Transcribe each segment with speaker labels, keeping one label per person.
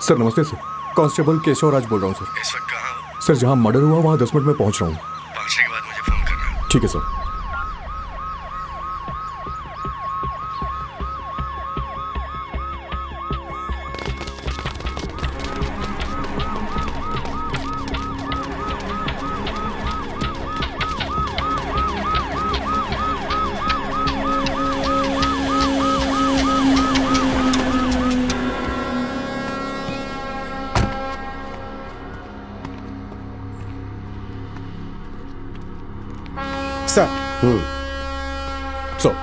Speaker 1: Sir नमस्ते sir, constable Keshav Raj बोल रहा हूँ सर।
Speaker 2: इस वक्त कहाँ हो?
Speaker 1: सर जहाँ मर्डर हुआ वहाँ 10 मिनट में पहुँच रहा हूँ।
Speaker 2: पहुंचने के बाद मुझे फोन करना।
Speaker 1: ठीक है सर।
Speaker 3: सर।
Speaker 1: सर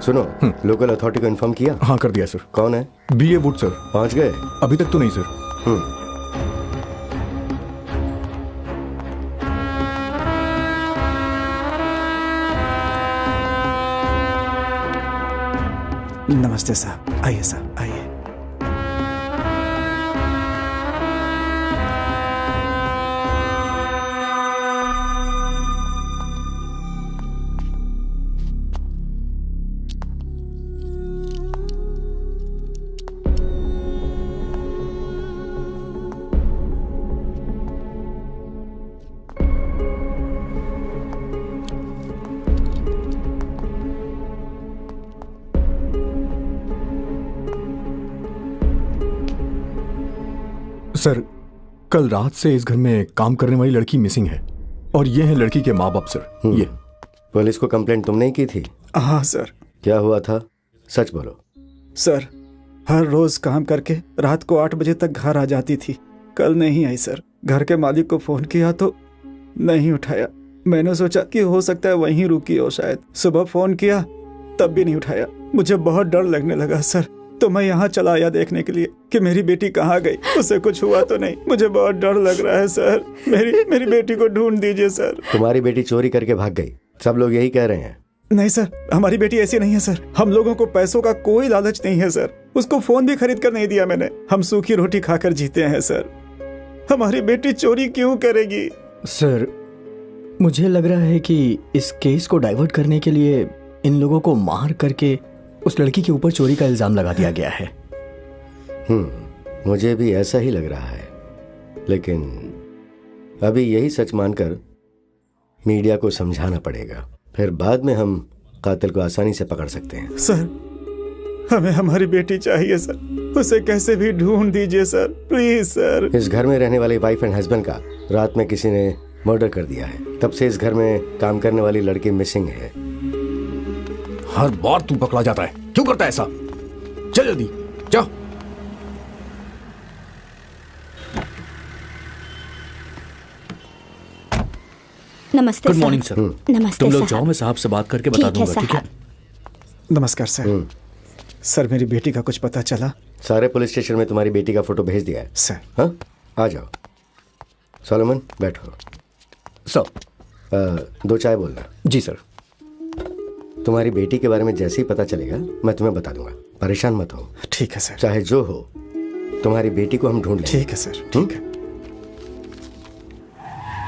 Speaker 4: सुनो, लोकल अथॉरिटी को इन्फॉर्म किया?
Speaker 1: हाँ कर दिया सर।
Speaker 4: कौन है?
Speaker 1: BA would sir.
Speaker 4: पहुंच गए?
Speaker 1: अभी तक तो नहीं सर।
Speaker 3: नमस्ते साहब, आइए साहब आइए।
Speaker 1: सर कल रात से इस घर में काम करने वाली लड़की मिसिंग है और ये है लड़की के माँ बाप सर। ये
Speaker 4: पुलिस को कंप्लेंट तुमने ही की थी?
Speaker 3: हाँ सर।
Speaker 4: क्या हुआ था, सच बोलो।
Speaker 3: सर हर रोज काम करके रात को 8 बजे तक घर आ जाती थी। कल नहीं आई सर। घर के मालिक को फोन किया तो नहीं उठाया। मैंने सोचा कि हो सकता है वहीं रुकी हो शायद। सुबह फोन किया तब भी नहीं उठाया। मुझे बहुत डर लगने लगा सर, तो मैं यहाँ चला आया देखने के लिए कि मेरी बेटी कहाँ गई, उसे कुछ हुआ तो नहीं। मुझे बहुत डर लग रहा है सर। मेरी बेटी को ढूंढ दीजिए सर।
Speaker 4: तुम्हारी बेटी चोरी करके भाग गई, सब लोग यही कह रहे हैं।
Speaker 3: नहीं सर, हमारी बेटी ऐसी नहीं है सर। हम लोगों को पैसों का कोई लालच नहीं है सर। उसको फोन भी खरीद कर नहीं दिया मैंने। हम सूखी रोटी खाकर जीते हैं सर। हमारी बेटी चोरी क्यों करेगी?
Speaker 5: सर मुझे लग रहा है कि इस केस को डाइवर्ट करने के लिए इन लोगों को मार करके उस लड़की के ऊपर चोरी का इल्जाम लगा दिया गया है।
Speaker 4: मुझे भी ऐसा ही लग रहा है, लेकिन अभी यही सच मानकर मीडिया को समझाना पड़ेगा, फिर बाद में हम कातिल को आसानी से पकड़ सकते हैं।
Speaker 3: सर हमें हमारी बेटी चाहिए सर। उसे कैसे भी ढूंढ दीजिए सर, प्लीज सर।
Speaker 4: इस घर में रहने वाली वाइफ एंड हस्बैंड का रात में किसी ने मर्डर कर दिया है। तब से इस घर में काम करने वाली लड़की मिसिंग है।
Speaker 1: हर बार तू पकड़ा जाता है, क्यों करता है ऐसा? चल जल्दी जाओ।
Speaker 6: नमस्ते।
Speaker 5: Good morning sir.
Speaker 6: नमस्ते।
Speaker 5: तुम लोग जाओ, मैं साहब से बात करके बता दूंगा। ठीक है?
Speaker 3: नमस्कार सर। सर मेरी बेटी का कुछ पता चला?
Speaker 4: सारे पुलिस स्टेशन में तुम्हारी बेटी का फोटो भेज दिया है
Speaker 3: सर।
Speaker 4: हाँ आ जाओ। सोलोमन बैठो।
Speaker 5: सर
Speaker 4: 2 चाय बोलना।
Speaker 5: जी सर।
Speaker 4: तुम्हारी बेटी के बारे में जैसे ही पता चलेगा मैं तुम्हें बता दूंगा, परेशान मत हो।
Speaker 3: ठीक है सर।
Speaker 4: चाहे जो हो, तुम्हारी बेटी को हम ढूंढ लेंगे।
Speaker 3: ठीक है सर, ठीक है।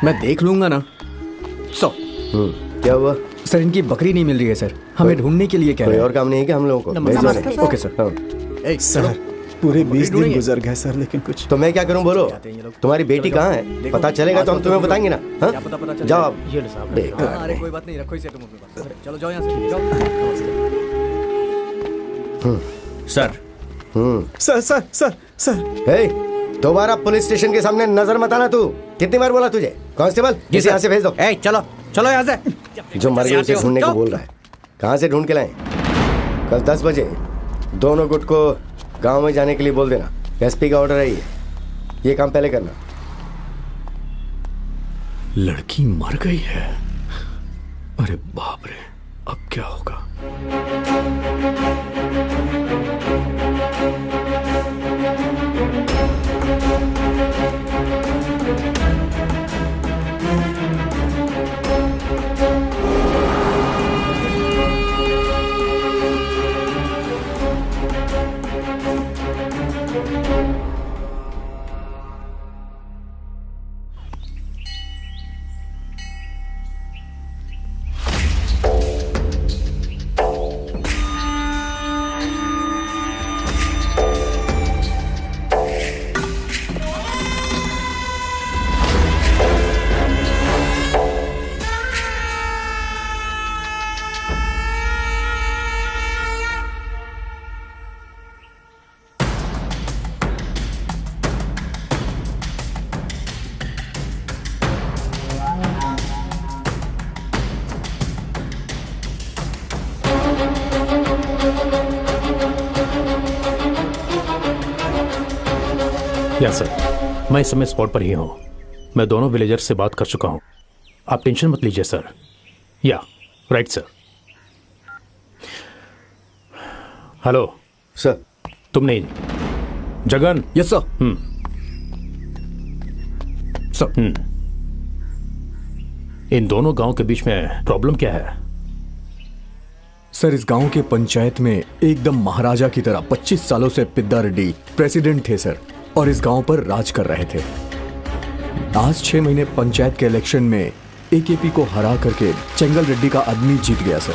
Speaker 5: मैं देख लूंगा ना।
Speaker 4: क्या हुआ?
Speaker 5: सर इनकी बकरी नहीं मिल रही है सर, हमें ढूंढने के लिए कह रहे हैं।
Speaker 4: और काम नहीं है क्या हम लोगों को?
Speaker 6: नमस्ते।
Speaker 5: Okay sir.
Speaker 4: हाँ।
Speaker 3: सर पूरे 20 दिन गुजर गए सर, लेकिन कुछ।
Speaker 4: तो मैं क्या करूं बोलो? तुम्हारी बेटी कहाँ है? पता चलेगा तो हम तुम्हें बताएंगे ना। हाँ? जाओ आप।
Speaker 5: अरे कोई बात नहीं, रखो इसे तुम अपने पास। चलो जाओ यहाँ से, जाओ।
Speaker 3: Sir sir sir sir.
Speaker 4: Hey, दोबारा पुलिस स्टेशन के सामने नजर मत आना। तू कितनी बार बोला तुझे? कांस्टेबल इसे यहाँ से भेज दो।
Speaker 5: चलो चलो यहाँ से।
Speaker 4: जो मर गए उसे ढूंढने को बोल रहा है। कहाँ से ढूंढ के लाएं? कल 10 बजे दोनों गुट को गांव में जाने के लिए बोल देना। एसपी का ऑर्डर है ये काम पहले करना।
Speaker 1: लड़की मर गई है? अरे बाप रे, अब क्या होगा?
Speaker 7: यस सर, मैं इस समय स्पॉट पर ही हूँ। मैं दोनों विलेजर्स से बात कर चुका हूँ। आप टेंशन मत लीजिए सर। या राइट सर। Hello
Speaker 4: sir.
Speaker 7: तुम नहीं, जगन।
Speaker 1: Yes sir. सर
Speaker 7: इन दोनों गांव के बीच में प्रॉब्लम क्या है?
Speaker 1: सर, इस गांव के पंचायत में एकदम महाराजा की तरह 25 सालों से पिद्दा रेड्डी प्रेसिडेंट थे सर, और इस गांव पर राज कर रहे थे। आज 6 महीने पंचायत के इलेक्शन में एकेपी को हरा करके चेंगल रेड्डी का आदमी जीत गया सर।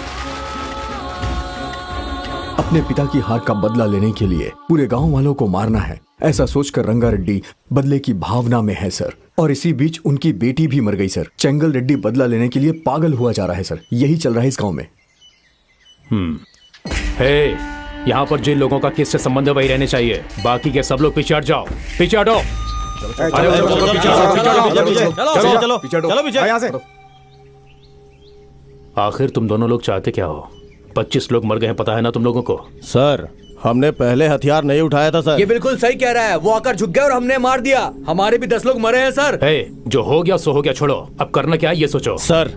Speaker 1: अपने पिता की हार का बदला लेने के लिए पूरे गांव वालों को मारना है, ऐसा सोचकर रंगा रेड्डी बदले की भावना में है सर। और इसी बीच उनकी बेटी भी मर गई सर। चेंगल रेड्डी बदला लेने के लिए पागल हुआ जा रहा है सर। यही चल रहा है इस गांव में।
Speaker 7: हे, यहाँ पर जिन लोगों का किससे संबंध है वही रहने चाहिए। बाकी के सब लोग पीछे हट जाओ, पीछे हटो। आखिर तुम दोनों लोग चाहते क्या हो? 25 लोग मर गए हैं, पता है ना तुम लोगों को?
Speaker 8: सर, हमने पहले हथियार नहीं उठाया था सर।
Speaker 5: ये बिल्कुल सही कह रहा है। वो आकर झुक गया और हमने मार दिया। हमारे भी 10 लोग मरे हैं सर।
Speaker 7: हे, जो हो गया सो हो गया, छोड़ो। अब करना क्या है ये सोचो।
Speaker 8: सर,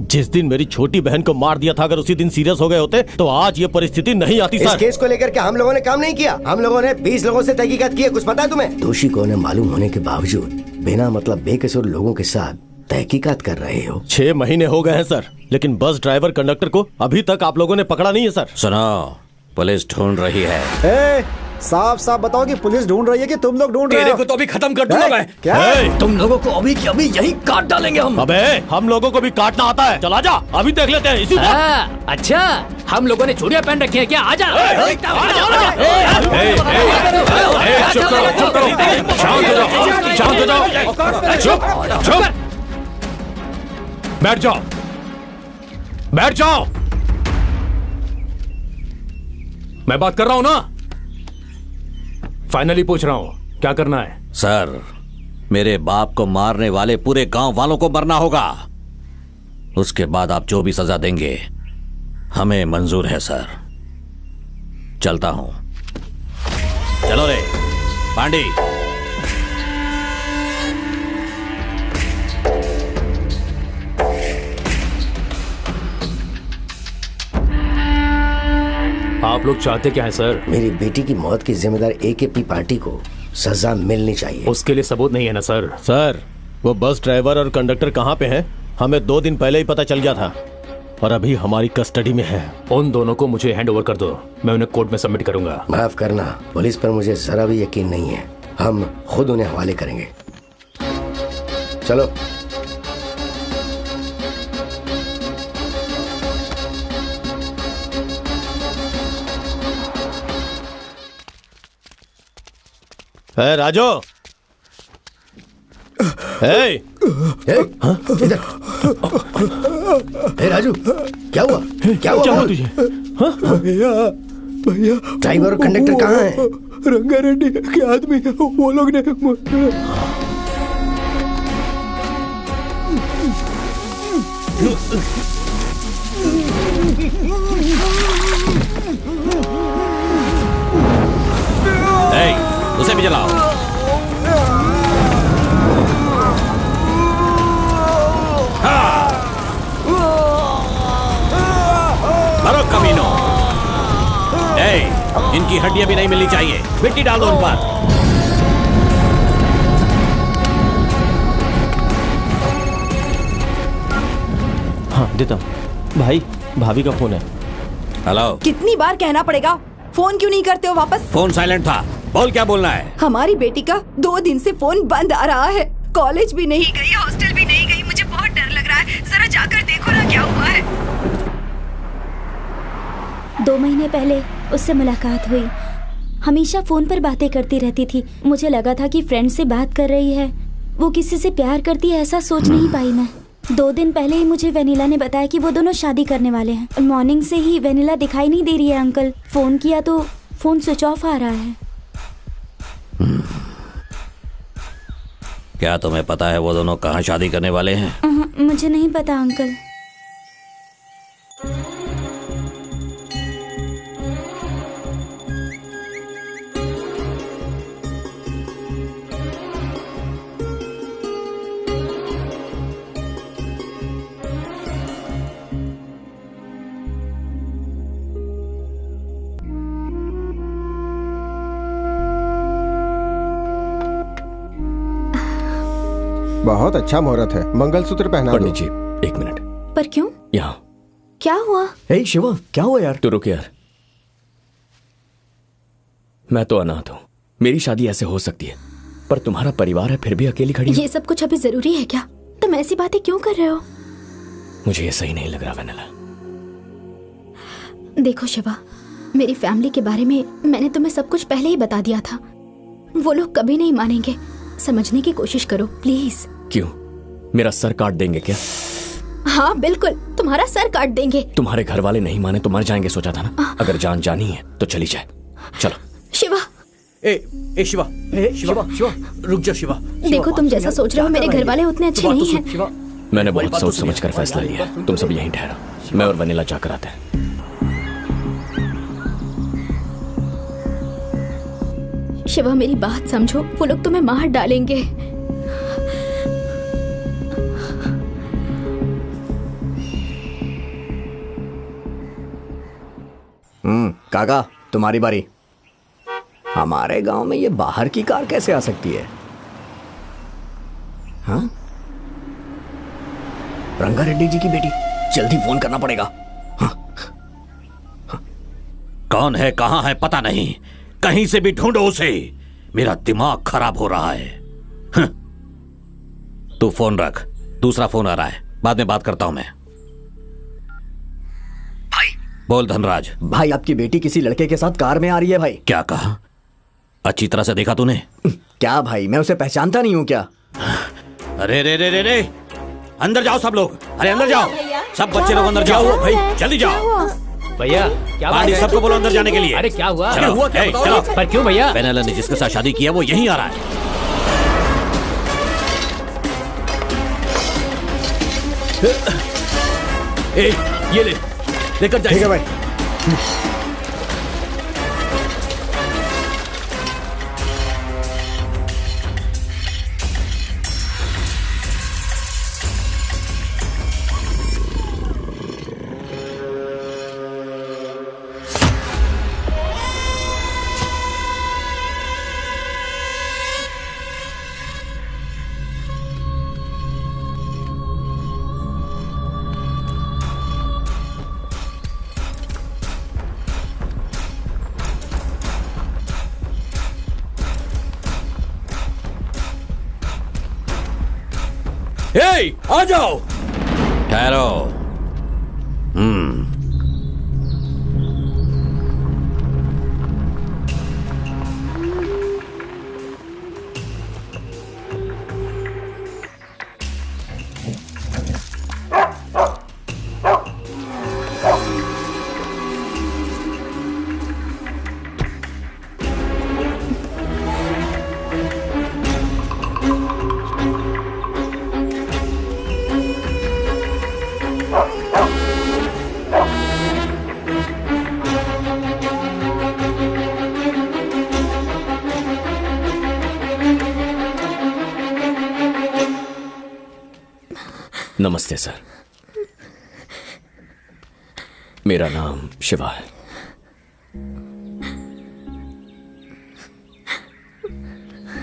Speaker 8: जिस दिन मेरी छोटी बहन को मार दिया था, अगर उसी दिन सीरियस हो गए होते तो आज ये परिस्थिति नहीं आती सर।
Speaker 4: इस केस को लेकर के हम लोगों ने काम नहीं किया। हम लोगों ने 20 लोगों से तहकीकात की है। कुछ पता है तुम्हें? दोषी को ने मालूम होने के बावजूद बिना मतलब बेकसूर लोगों के साथ तहकीकात कर रहे हो।
Speaker 8: 6 महीने हो गए हैं सर, लेकिन बस ड्राइवर कंडक्टर को अभी तक आप लोगों ने पकड़ा नहीं है सर।
Speaker 9: सुनो, पुलिस ढूंढ रही है।
Speaker 3: साफ साफ बताओ कि पुलिस ढूंढ रही है कि तुम लोग ढूंढ रहे हो?
Speaker 5: को तो अभी खत्म कर दूंगा मैं।
Speaker 3: क्या?
Speaker 5: तुम लोगों को अभी की अभी यही काट डालेंगे हम।
Speaker 8: अबे, हम लोगों को भी काटना आता है। चला जा, अभी देख लेते हैं इसी बात।
Speaker 5: अच्छा, हम लोगों ने चूड़ियां पहन रखी है क्या? आजा।
Speaker 7: चुप करो, चुप करो, शांत हो जाओ, शांत हो जाओ, चुप चुप, बैठ जाओ, बैठ जाओ। मैं बात कर रहा हूं ना। फाइनली पूछ रहा हूं, क्या करना है?
Speaker 9: सर, मेरे बाप को मारने वाले पूरे गांव वालों को मरना होगा। उसके बाद आप जो भी सजा देंगे हमें मंजूर है सर। चलता हूं। चलो रे पांडी।
Speaker 7: आप लोग चाहते क्या है सर?
Speaker 4: मेरी बेटी की मौत की जिम्मेदार एकेपी पार्टी को सजा मिलनी चाहिए।
Speaker 7: उसके लिए सबूत नहीं है ना सर?
Speaker 8: सर, वो बस ड्राइवर और कंडक्टर कहाँ पे हैं? हमें 2 दिन पहले ही पता चल गया था और अभी हमारी कस्टडी में है।
Speaker 7: उन दोनों को मुझे हैंड ओवर कर दो, मैं उन्हें कोर्ट में सबमिट करूंगा।
Speaker 4: माफ करना, पुलिस पर मुझे जरा भी यकीन नहीं है। हम खुद उन्हें हवाले करेंगे। चलो।
Speaker 8: राजू,
Speaker 4: इधर। राजू, क्या हुआ? क्या हुआ तुझे?
Speaker 1: भैया, भैया,
Speaker 4: ड्राइवर और कंडक्टर कहाँ हैं?
Speaker 1: रंगा रेड्डी के आदमी, वो लोग ने।
Speaker 9: उसे भी जलाओ। मारो कमीनो। इनकी हड्डियां भी नहीं मिलनी चाहिए। मिट्टी डाल दो उन पर।
Speaker 8: हाँ देता हूँ। भाई, भाभी का फोन है।
Speaker 9: हेलो।
Speaker 10: कितनी बार कहना पड़ेगा? फोन क्यों नहीं करते हो वापस?
Speaker 9: फोन साइलेंट था। बोल, क्या बोलना है?
Speaker 10: हमारी बेटी का 2 दिन से फोन बंद आ रहा है। कॉलेज भी नहीं गई, हॉस्टल भी नहीं गई। मुझे बहुत डर लग रहा है। जरा जाकर देखो ना क्या हुआ है।
Speaker 6: 2 महीने पहले उससे मुलाकात हुई। हमेशा फोन पर बातें करती रहती थी। मुझे लगा था कि फ्रेंड से बात कर रही है, वो किसी से प्यार करती है, ऐसा सोच नहीं पाई मैं। 2 दिन पहले ही मुझे वेनिला ने बताया कि वो दोनों शादी करने वाले हैं। मॉर्निंग से ही वेनिला दिखाई नहीं दे रही है अंकल। फोन किया तो फोन स्विच ऑफ आ रहा है।
Speaker 9: क्या तुम्हें पता है वो दोनों कहाँ शादी करने वाले हैं?
Speaker 6: मुझे नहीं पता अंकल।
Speaker 11: बहुत अच्छा मुहूर्त है, मंगलसूत्र पहना दो।
Speaker 5: पंडित जी एक मिनट।
Speaker 6: पर क्यों?
Speaker 5: यहाँ।
Speaker 6: क्या हुआ?
Speaker 5: हे शिवा, क्या हुआ यार? तू रुक यार। मैं तो अनाथ हूँ, मेरी शादी ऐसे हो सकती है, पर तुम्हारा परिवार है फिर भी अकेली खड़ी हो।
Speaker 6: ये सब कुछ अभी जरूरी है क्या? तुम ऐसी बातें क्यों कर रहे हो?
Speaker 5: मुझे ये सही नहीं लग रहा वेनिला।
Speaker 6: देखो शिवा, मेरी फैमिली के बारे में मैंने तुम्हें सब कुछ पहले ही बता दिया था। वो लोग कभी नहीं मानेंगे। समझने की कोशिश करो प्लीज।
Speaker 5: क्यों, मेरा सर काट देंगे क्या?
Speaker 6: हाँ बिल्कुल, तुम्हारा सर काट देंगे।
Speaker 5: तुम्हारे घर वाले नहीं माने तो मर जाएंगे सोचा था ना। अगर जान जानी है तो चली जाए। चलो।
Speaker 6: शिवा,
Speaker 7: ए शिवा, शिवा रुक जा शिवा।
Speaker 6: देखो तुम जैसा सोच रहे हो मेरे घर वाले उतने अच्छे नहीं हैं।
Speaker 5: मैंने बहुत सोच समझ कर फैसला लिया, तुम सब यहीं ठहरो, मैं और वनीला जाकर आते हैं।
Speaker 6: शिवा मेरी बात समझो, वो लोग तुम्हें मार डालेंगे।
Speaker 5: काका तुम्हारी बारी। हमारे गांव में ये बाहर की कार कैसे आ सकती है? हाँ, रंगा रेड्डी जी की बेटी, जल्दी फोन करना पड़ेगा।
Speaker 9: कौन है, कहां है पता नहीं, कहीं से भी ढूंढो उसे, मेरा दिमाग खराब हो रहा है। तू फोन रख, दूसरा फोन आ रहा है, बाद में बात करता हूं मैं।
Speaker 2: भाई
Speaker 9: बोल धनराज।
Speaker 5: भाई आपकी बेटी किसी लड़के के साथ कार में आ रही है भाई।
Speaker 9: क्या कहा? अच्छी तरह से देखा तूने?
Speaker 5: क्या भाई, मैं उसे पहचानता नहीं हूं क्या?
Speaker 9: अरे रे रे रे रे, अंदर जाओ सब लोग, अरे अंदर जाओ, सब बच्चे लोग अंदर जाओ भाई, जल्दी जाओ।
Speaker 12: भैया क्या
Speaker 9: बाहर सबको बोलो अंदर जाने के लिए।
Speaker 12: अरे क्या हुआ?
Speaker 9: चलो,
Speaker 12: हुआ क्या?
Speaker 9: चलो।
Speaker 12: पर क्यों भैया?
Speaker 9: वेनिला ने जिसके साथ शादी की है वो यहीं आ रहा है।
Speaker 7: ये ले, लेकर जाइए।
Speaker 3: ठीक है भाई।
Speaker 7: आ जाओ।
Speaker 9: ठहरो।
Speaker 5: नमस्ते सर, मेरा नाम शिवा है।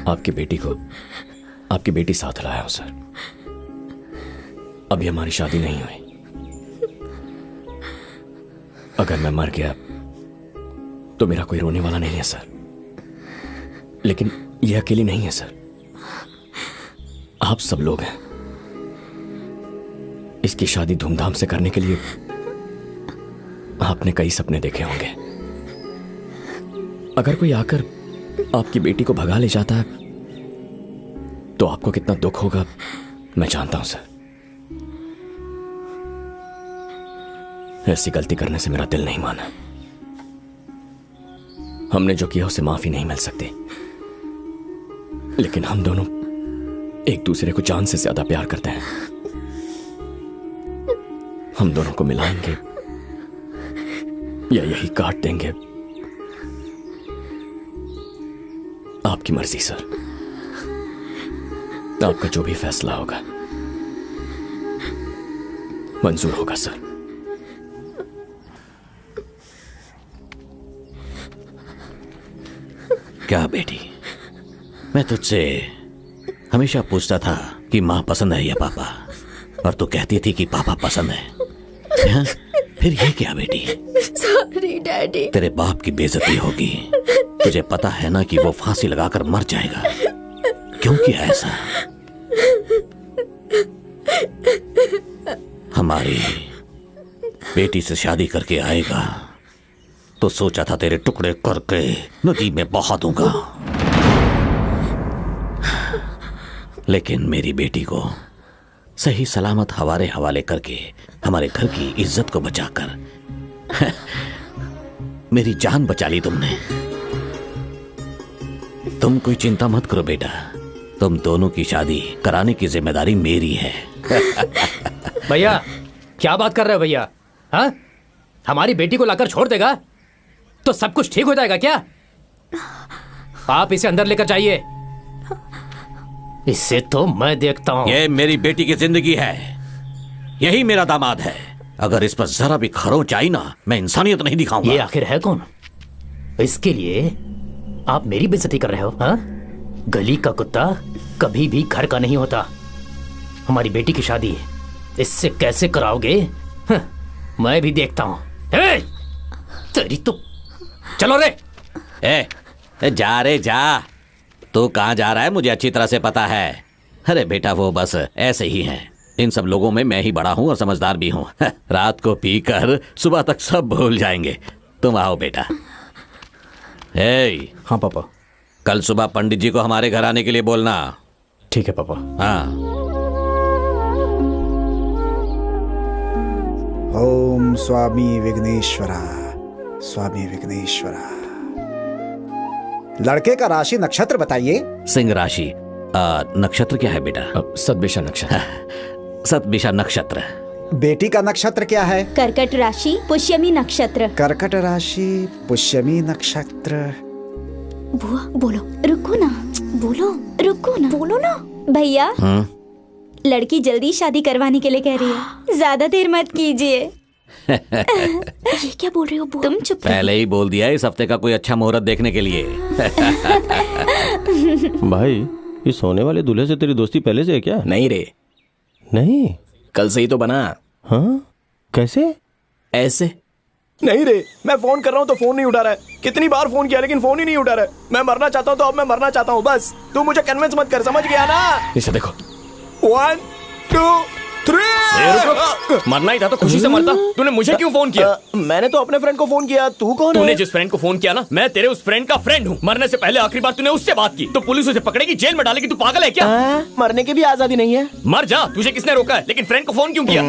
Speaker 5: आपकी बेटी साथ लाया हूं सर। अभी हमारी शादी नहीं हुई। अगर मैं मर गया तो मेरा कोई रोने वाला नहीं है सर, लेकिन ये अकेली नहीं है सर, आप सब लोग हैं। इसकी शादी धूमधाम से करने के लिए आपने कई सपने देखे होंगे। अगर कोई आकर आपकी बेटी को भगा ले जाता है तो आपको कितना दुख होगा मैं जानता हूं सर। ऐसी गलती करने से मेरा दिल नहीं माना। हमने जो किया उसे माफी नहीं मिल सकती, लेकिन हम दोनों एक दूसरे को जान से ज्यादा प्यार करते हैं। हम दोनों को मिलाएंगे या यही काट देंगे, आपकी मर्जी सर। आपका जो भी फैसला होगा मंजूर होगा सर।
Speaker 9: क्या बेटी, मैं तुझसे हमेशा पूछता था कि माँ पसंद है या पापा, और तू कहती थी कि पापा पसंद है। हाँ? फिर ये क्या बेटी?
Speaker 12: Sorry daddy.
Speaker 9: तेरे बाप की बेइज्जती होगी। तुझे पता है ना कि वो फांसी लगाकर मर जाएगा। क्यों किया ऐसा? हमारी बेटी से शादी करके आएगा तो सोचा था तेरे टुकड़े करके नदी में बहा दूंगा, लेकिन मेरी बेटी को सही सलामत हवाले करके हमारे घर की इज्जत को बचाकर मेरी जान बचा ली तुमने। तुम कोई चिंता मत करो बेटा, तुम दोनों की शादी कराने की जिम्मेदारी मेरी है।
Speaker 5: भैया क्या बात कर रहे हो भैया? हाँ, हमारी बेटी को लाकर छोड़ देगा तो सब कुछ ठीक हो जाएगा क्या? आप इसे अंदर लेकर जाइए, इससे तो मैं देखता हूं।
Speaker 9: ये मेरी बेटी की जिंदगी है, यही मेरा दामाद है। अगर इस पर जरा भी खरोंच आई ना, मैं इंसानियत नहीं दिखाऊंगा।
Speaker 5: ये आखिर है कौन? इसके लिए आप मेरी बेइज्जती कर रहे हो? हाँ, गली का कुत्ता कभी भी घर का नहीं होता। हमारी बेटी की शादी इससे कैसे कराओगे? हाँ, मैं भी देखता हूं। तेरी तो चलो रे।
Speaker 9: जा रे जा। तू कहाँ जा रहा है मुझे अच्छी तरह से पता है। अरे बेटा वो बस ऐसे ही हैं। इन सब लोगों में मैं ही बड़ा हूँ और समझदार भी हूँ। रात को पीकर सुबह तक सब भूल जाएंगे। तुम आओ बेटा।
Speaker 1: हाँ पापा।
Speaker 9: कल सुबह पंडित जी को हमारे घर आने के लिए बोलना।
Speaker 1: ठीक है पापा।
Speaker 9: हाँ।
Speaker 3: ओम स्वामी विघ्नेश्वरा, स्वामी विघ्नेश्वरा। लड़के का राशि नक्षत्र बताइए।
Speaker 9: सिंह राशि। नक्षत्र क्या है बेटा?
Speaker 5: सतभिषा नक्षत्र।
Speaker 9: सतभिषा नक्षत्र।
Speaker 3: बेटी का नक्षत्र क्या है?
Speaker 6: कर्कट राशि, पुष्यमी नक्षत्र।
Speaker 3: कर्कट राशि, पुष्यमी नक्षत्र।
Speaker 6: बुआ बोलो, रुको ना, बोलो ना भैया। लड़की जल्दी शादी करवाने के लिए कह रही है, ज्यादा देर मत कीजिए।
Speaker 12: ये क्या बोल रही हो बुआ?
Speaker 6: तुम चुप।
Speaker 9: पहले ही बोल दिया इस हफ्ते का कोई अच्छा मुहूर्त देखने के लिए।
Speaker 8: भाई, इस होने वाले दूल्हे से तेरी दोस्ती पहले से है क्या?
Speaker 5: नहीं रे,
Speaker 8: नहीं,
Speaker 5: कल से ही तो बना।
Speaker 8: हाँ, कैसे?
Speaker 5: ऐसे नहीं रे, मैं फोन कर रहा हूँ तो फोन नहीं उठा रहा है। कितनी बार फोन किया लेकिन फोन ही नहीं उठा रहा है। मैं मरना चाहता हूँ तो अब मैं मरना चाहता हूँ, बस तू मुझे कन्विंस मत कर, समझ गया ना?
Speaker 1: इसे देखो।
Speaker 5: 1 2 3। मरना ही था तो खुशी से मरता। तूने मुझे क्यों फोन किया? मैंने तो अपने फ्रेंड को फोन किया। तू कौन है? तूने जिस फ्रेंड को फोन किया ना, मैं तेरे उस फ्रेंड का फ्रेंड हूँ। मरने से पहले आखिरी बार तूने उससे बात की तो पुलिस उसे पकड़ेगी, जेल में डालेगी। तू पागल है क्या? मरने की भी आजादी नहीं है। मर जा, तुझे किसने रोका है? लेकिन फ्रेंड को फोन क्यों किया?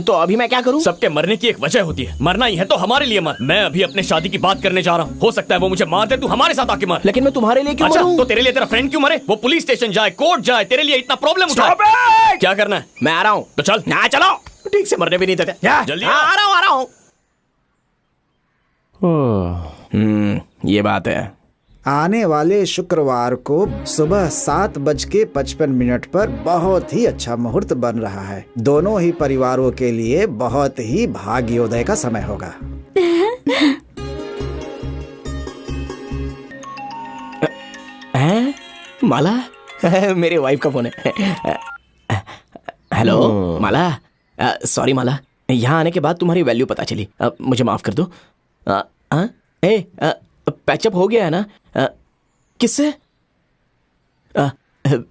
Speaker 5: तो अभी मैं क्या करूं? सबके मरने की एक वजह होती है, मरना ही है तो हमारे लिए मर। मैं अभी अपने शादी की बात करने जा रहा हूँ। हो सकता है वो मुझे मार दे, तू हमारे साथ आके मर। लेकिन मैं तुम्हारे लिए क्यों मरूं? तो तेरे लिए तेरा फ्रेंड क्यों मरे? वो पुलिस स्टेशन जाए, कोर्ट जाए, तेरे लिए इतना प्रॉब्लम उठाए। क्या करना है? मैं आ रहा हूँ। तो चल ना, चलो। ठीक से मरने भी नहीं देते। जल्दी आ रहा हूँ। ये बात है।
Speaker 3: आने वाले शुक्रवार को सुबह 7:55 पर बहुत ही अच्छा मुहूर्त बन रहा है। दोनों ही परिवारों के लिए बहुत ही भाग्योदय का समय होगा।
Speaker 5: माला, मेरे वाइफ का फोन है। हेलो माला। सॉरी माला, यहाँ आने के बाद तुम्हारी वैल्यू पता चली। मुझे माफ कर दो। पैचअप हो गया है ना? किससे?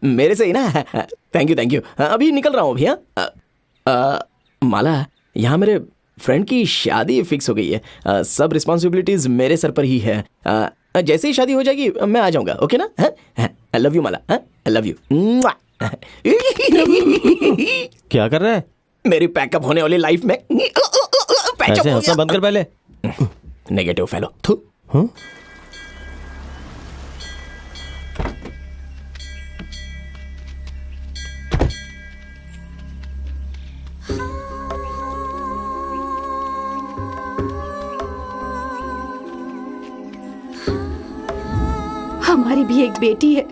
Speaker 5: मेरे से ही ना? Thank you. अभी निकल रहा हूँ अभी। माला, यहाँ मेरे फ्रेंड की शादी फिक्स हो गई है। सब रिस्पॉन्सिबिलिटीज मेरे सर पर ही है। जैसे ही शादी हो जाएगी मैं आ जाऊंगा। ओके ना? I love you Mala. I love you.
Speaker 8: क्या कर रहा है?
Speaker 5: मेरी पैकअप होने वाली लाइफ में
Speaker 8: ऐसे हंसना बंद कर पहले।
Speaker 5: Negative fellow.
Speaker 10: हमारी भी एक बेटी है,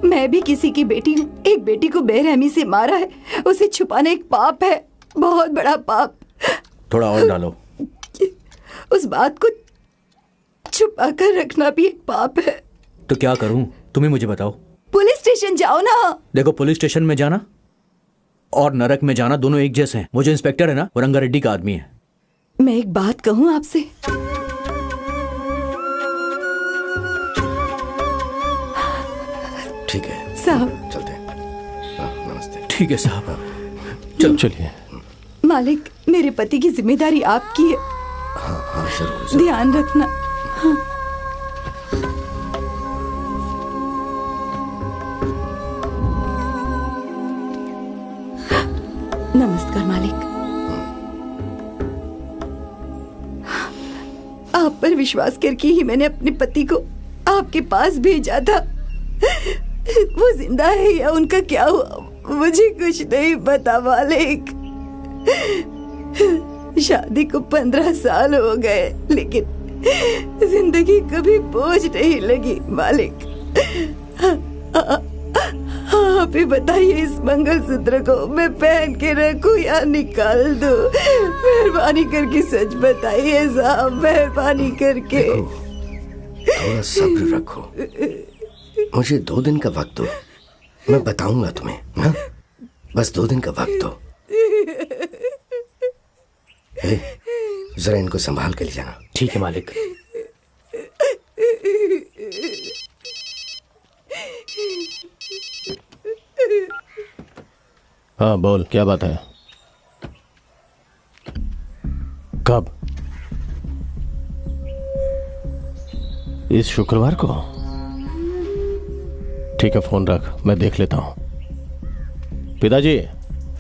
Speaker 10: मैं भी किसी की बेटी हूँ। एक बेटी को बेरहमी से मारा है, उसे छुपाना एक पाप है, बहुत बड़ा पाप।
Speaker 1: थोड़ा और डालो।
Speaker 10: उस बात को छुपा कर रखना भी एक पाप है।
Speaker 1: तो क्या करूं? तुम ही मुझे बताओ।
Speaker 10: पुलिस स्टेशन जाओ ना।
Speaker 13: देखो, पुलिस स्टेशन में जाना और नरक में जाना दोनों एक जैसे हैं। वो जो इंस्पेक्टर है ना, वो रंगारेड्डी का आदमी है।
Speaker 10: मैं एक बात कहूँ आपसे।
Speaker 4: ठीक है
Speaker 10: साहब,
Speaker 4: चलते हैं। नमस्ते।
Speaker 13: ठीक है साहब,
Speaker 8: चलिए।
Speaker 10: मालिक, मेरे पति की जिम्मेदारी आपकी है।
Speaker 4: हाँ हाँ जरूर।
Speaker 10: ध्यान रखना। हाँ। नमस्कार मालिक। आप पर विश्वास करके ही मैंने अपने पति को आपके पास भेजा था। वो जिंदा है या उनका क्या हुआ मुझे कुछ नहीं पता मालिक। शादी को 15 साल हो गए, लेकिन जिंदगी कभी बोझ नहीं लगी मालिक। आप ही बताइए, इस मंगलसूत्र को मैं पहन के रखूं या निकाल दूं? मेहरबानी करके सच बताइए साहब, मेहरबानी करके।
Speaker 4: थोड़ा सब्र रखो, मुझे 2 दिन का वक्त दो, मैं बताऊंगा तुम्हें। हाँ? बस 2 दिन का वक्त दो। जरा इनको संभाल के ले जाना।
Speaker 5: ठीक है मालिक।
Speaker 8: हाँ बोल, क्या बात है? कब? इस शुक्रवार को? ठीक है, फोन रख, मैं देख लेता हूं। पिताजी,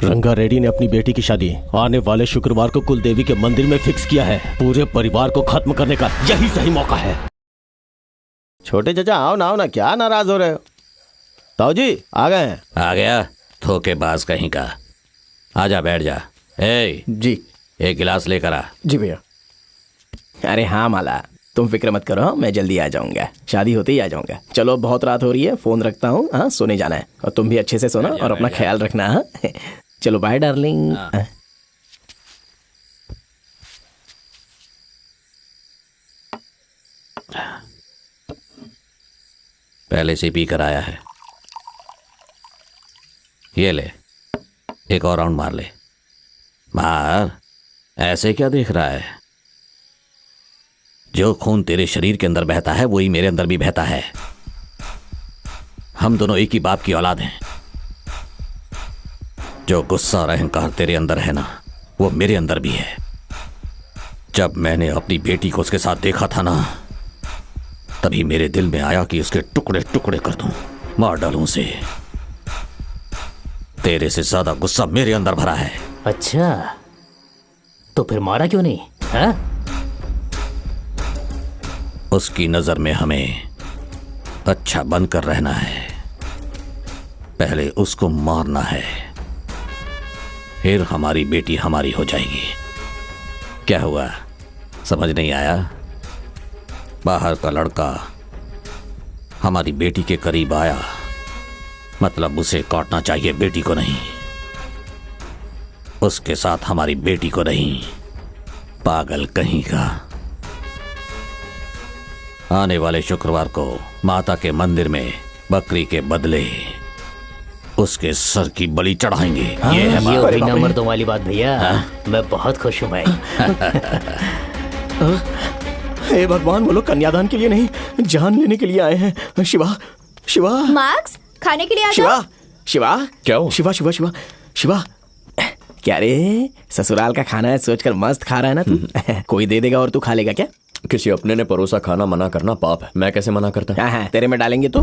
Speaker 8: रंगारेड्डी ने अपनी बेटी की शादी आने वाले शुक्रवार को कुलदेवी के मंदिर में फिक्स किया है। पूरे परिवार को खत्म करने का यही सही मौका है। छोटे चाचा, आओ ना, क्या नाराज हो रहे हो? ताऊ जी आ गए हैं।
Speaker 9: आ गया धोखेबाज कहीं का। आजा, बैठ जा।
Speaker 5: जी,
Speaker 9: एक गिलास लेकर आ।
Speaker 5: जी भैया। अरे हाँ माला, तुम फिक्र मत करो, मैं जल्दी आ जाऊंगा। शादी होते ही आ जाऊंगा। चलो, बहुत रात हो रही है, फोन रखता हूँ। हाँ, सोने जाना है और तुम भी अच्छे से सोना और अपना ख्याल रखना। हाँ, चलो बाय डार्लिंग।
Speaker 9: पहले से पी कर आया है। ये ले, एक और राउंड मार ले। मार, ऐसे क्या देख रहा है? जो खून तेरे शरीर के अंदर बहता है वही मेरे अंदर भी बहता है। हम दोनों एक ही बाप की औलाद हैं। जो गुस्सा और अहंकार तेरे अंदर है ना, वो मेरे अंदर भी है। जब मैंने अपनी बेटी को उसके साथ देखा था ना, तभी मेरे दिल में आया कि उसके टुकड़े टुकड़े कर दूं, मार डालूं उसे। तेरे से ज्यादा गुस्सा मेरे अंदर भरा है।
Speaker 5: अच्छा, तो फिर मारा क्यों नहीं? हाँ?
Speaker 9: उसकी नजर में हमें अच्छा बनकर रहना है। पहले उसको मारना है, फिर हमारी बेटी हमारी हो जाएगी। क्या हुआ, समझ नहीं आया? बाहर का लड़का हमारी बेटी के करीब आया, मतलब उसे काटना चाहिए, बेटी को नहीं। उसके साथ हमारी बेटी को नहीं। पागल कहीं का। आने वाले शुक्रवार को माता के मंदिर में बकरी के बदले उसके सर की बलि चढ़ाएंगे। ये है
Speaker 5: ये वही नंबर 2 वाली बात भैया। मैं बहुत खुश हूँ भाई। हे भगवान, वो लोग कन्यादान के लिए नहीं, जान लेने के लिए आए हैं। शिवा, शिवा,
Speaker 6: मार्क्स, खाने के लिए आ
Speaker 5: शिवा,
Speaker 6: जाओ।
Speaker 5: शिवा,
Speaker 9: क्या हो?
Speaker 5: शिवा, शिवा, शिवा, शिवा, क्या रे, ससुराल का खाना है सोचकर मस्त खा रहा है ना तू? कोई दे देगा और तू खा लेगा क्या?
Speaker 14: किसी अपने ने परोसा खाना मना करना पाप है। मैं कैसे मना करता?
Speaker 5: हाँ, तेरे में डालेंगे तो?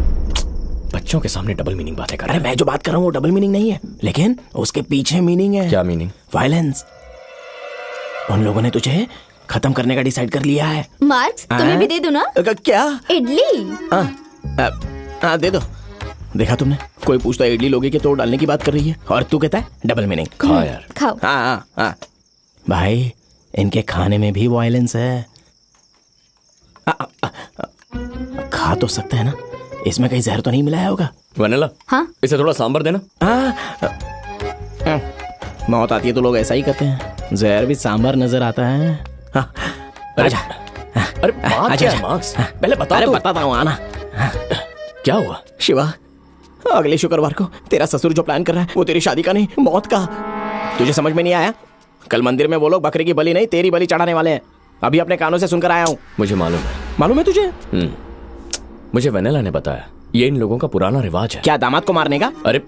Speaker 14: बच्चों के सामने डबल मीनिंग बातें कर।
Speaker 5: अरे मैं जो बात कर रहा हूँ वो डबल मीनिंग नहीं है, लेकिन उसके पीछे मीनिंग है।
Speaker 14: क्या मीनिंग?
Speaker 5: वायलेंस। उन लोगों ने तुझे खत्म करने का डिसाइड कर लिया है।
Speaker 6: मार्क्स, तुम्हें भी दे दूं ना?
Speaker 5: क्या?
Speaker 6: इडली।
Speaker 5: हाँ, दे दो। देखा तुमने, कोई पूछता है इडली लोगे कि तोड़ डालने की बात कर रही है, और तू कहता है डबल मीनिंग।
Speaker 14: खा यार,
Speaker 6: खाओ।
Speaker 5: हाँ, भाई इनके खाने में भी वायलेंस है। खा तो सकते हैं ना, इसमें कहीं जहर तो नहीं मिलाया होगा?
Speaker 14: वनीला,
Speaker 6: हाँ?
Speaker 14: इसे थोड़ा सांबर देना।
Speaker 5: मौत आती है तो लोग ऐसा ही करते हैं, जहर भी सांबर नजर आता है।
Speaker 14: अरे बात क्या है मार्क्स? पहले बता।
Speaker 5: अरे बताता हूँ, आना।
Speaker 14: क्या हुआ?
Speaker 5: शिवा, अगले शुक्रवार को तेरा ससुर जो प्लान कर रहा है वो तेरी शादी का नहीं, मौत का। तुझे समझ में नहीं आया? कल मंदिर में वो लोग बकरे की बलि नहीं तेरी बलि चढ़ाने वाले हैं। अभी अपने कानों से सुनकर आया हूँ।
Speaker 14: मुझे मालूम है।
Speaker 5: मालूम है तुझे?
Speaker 14: मुझे वेनेला ने बताया, ये इन लोगों का पुराना रिवाज है।
Speaker 5: क्या दामाद को मारने का?
Speaker 14: अरे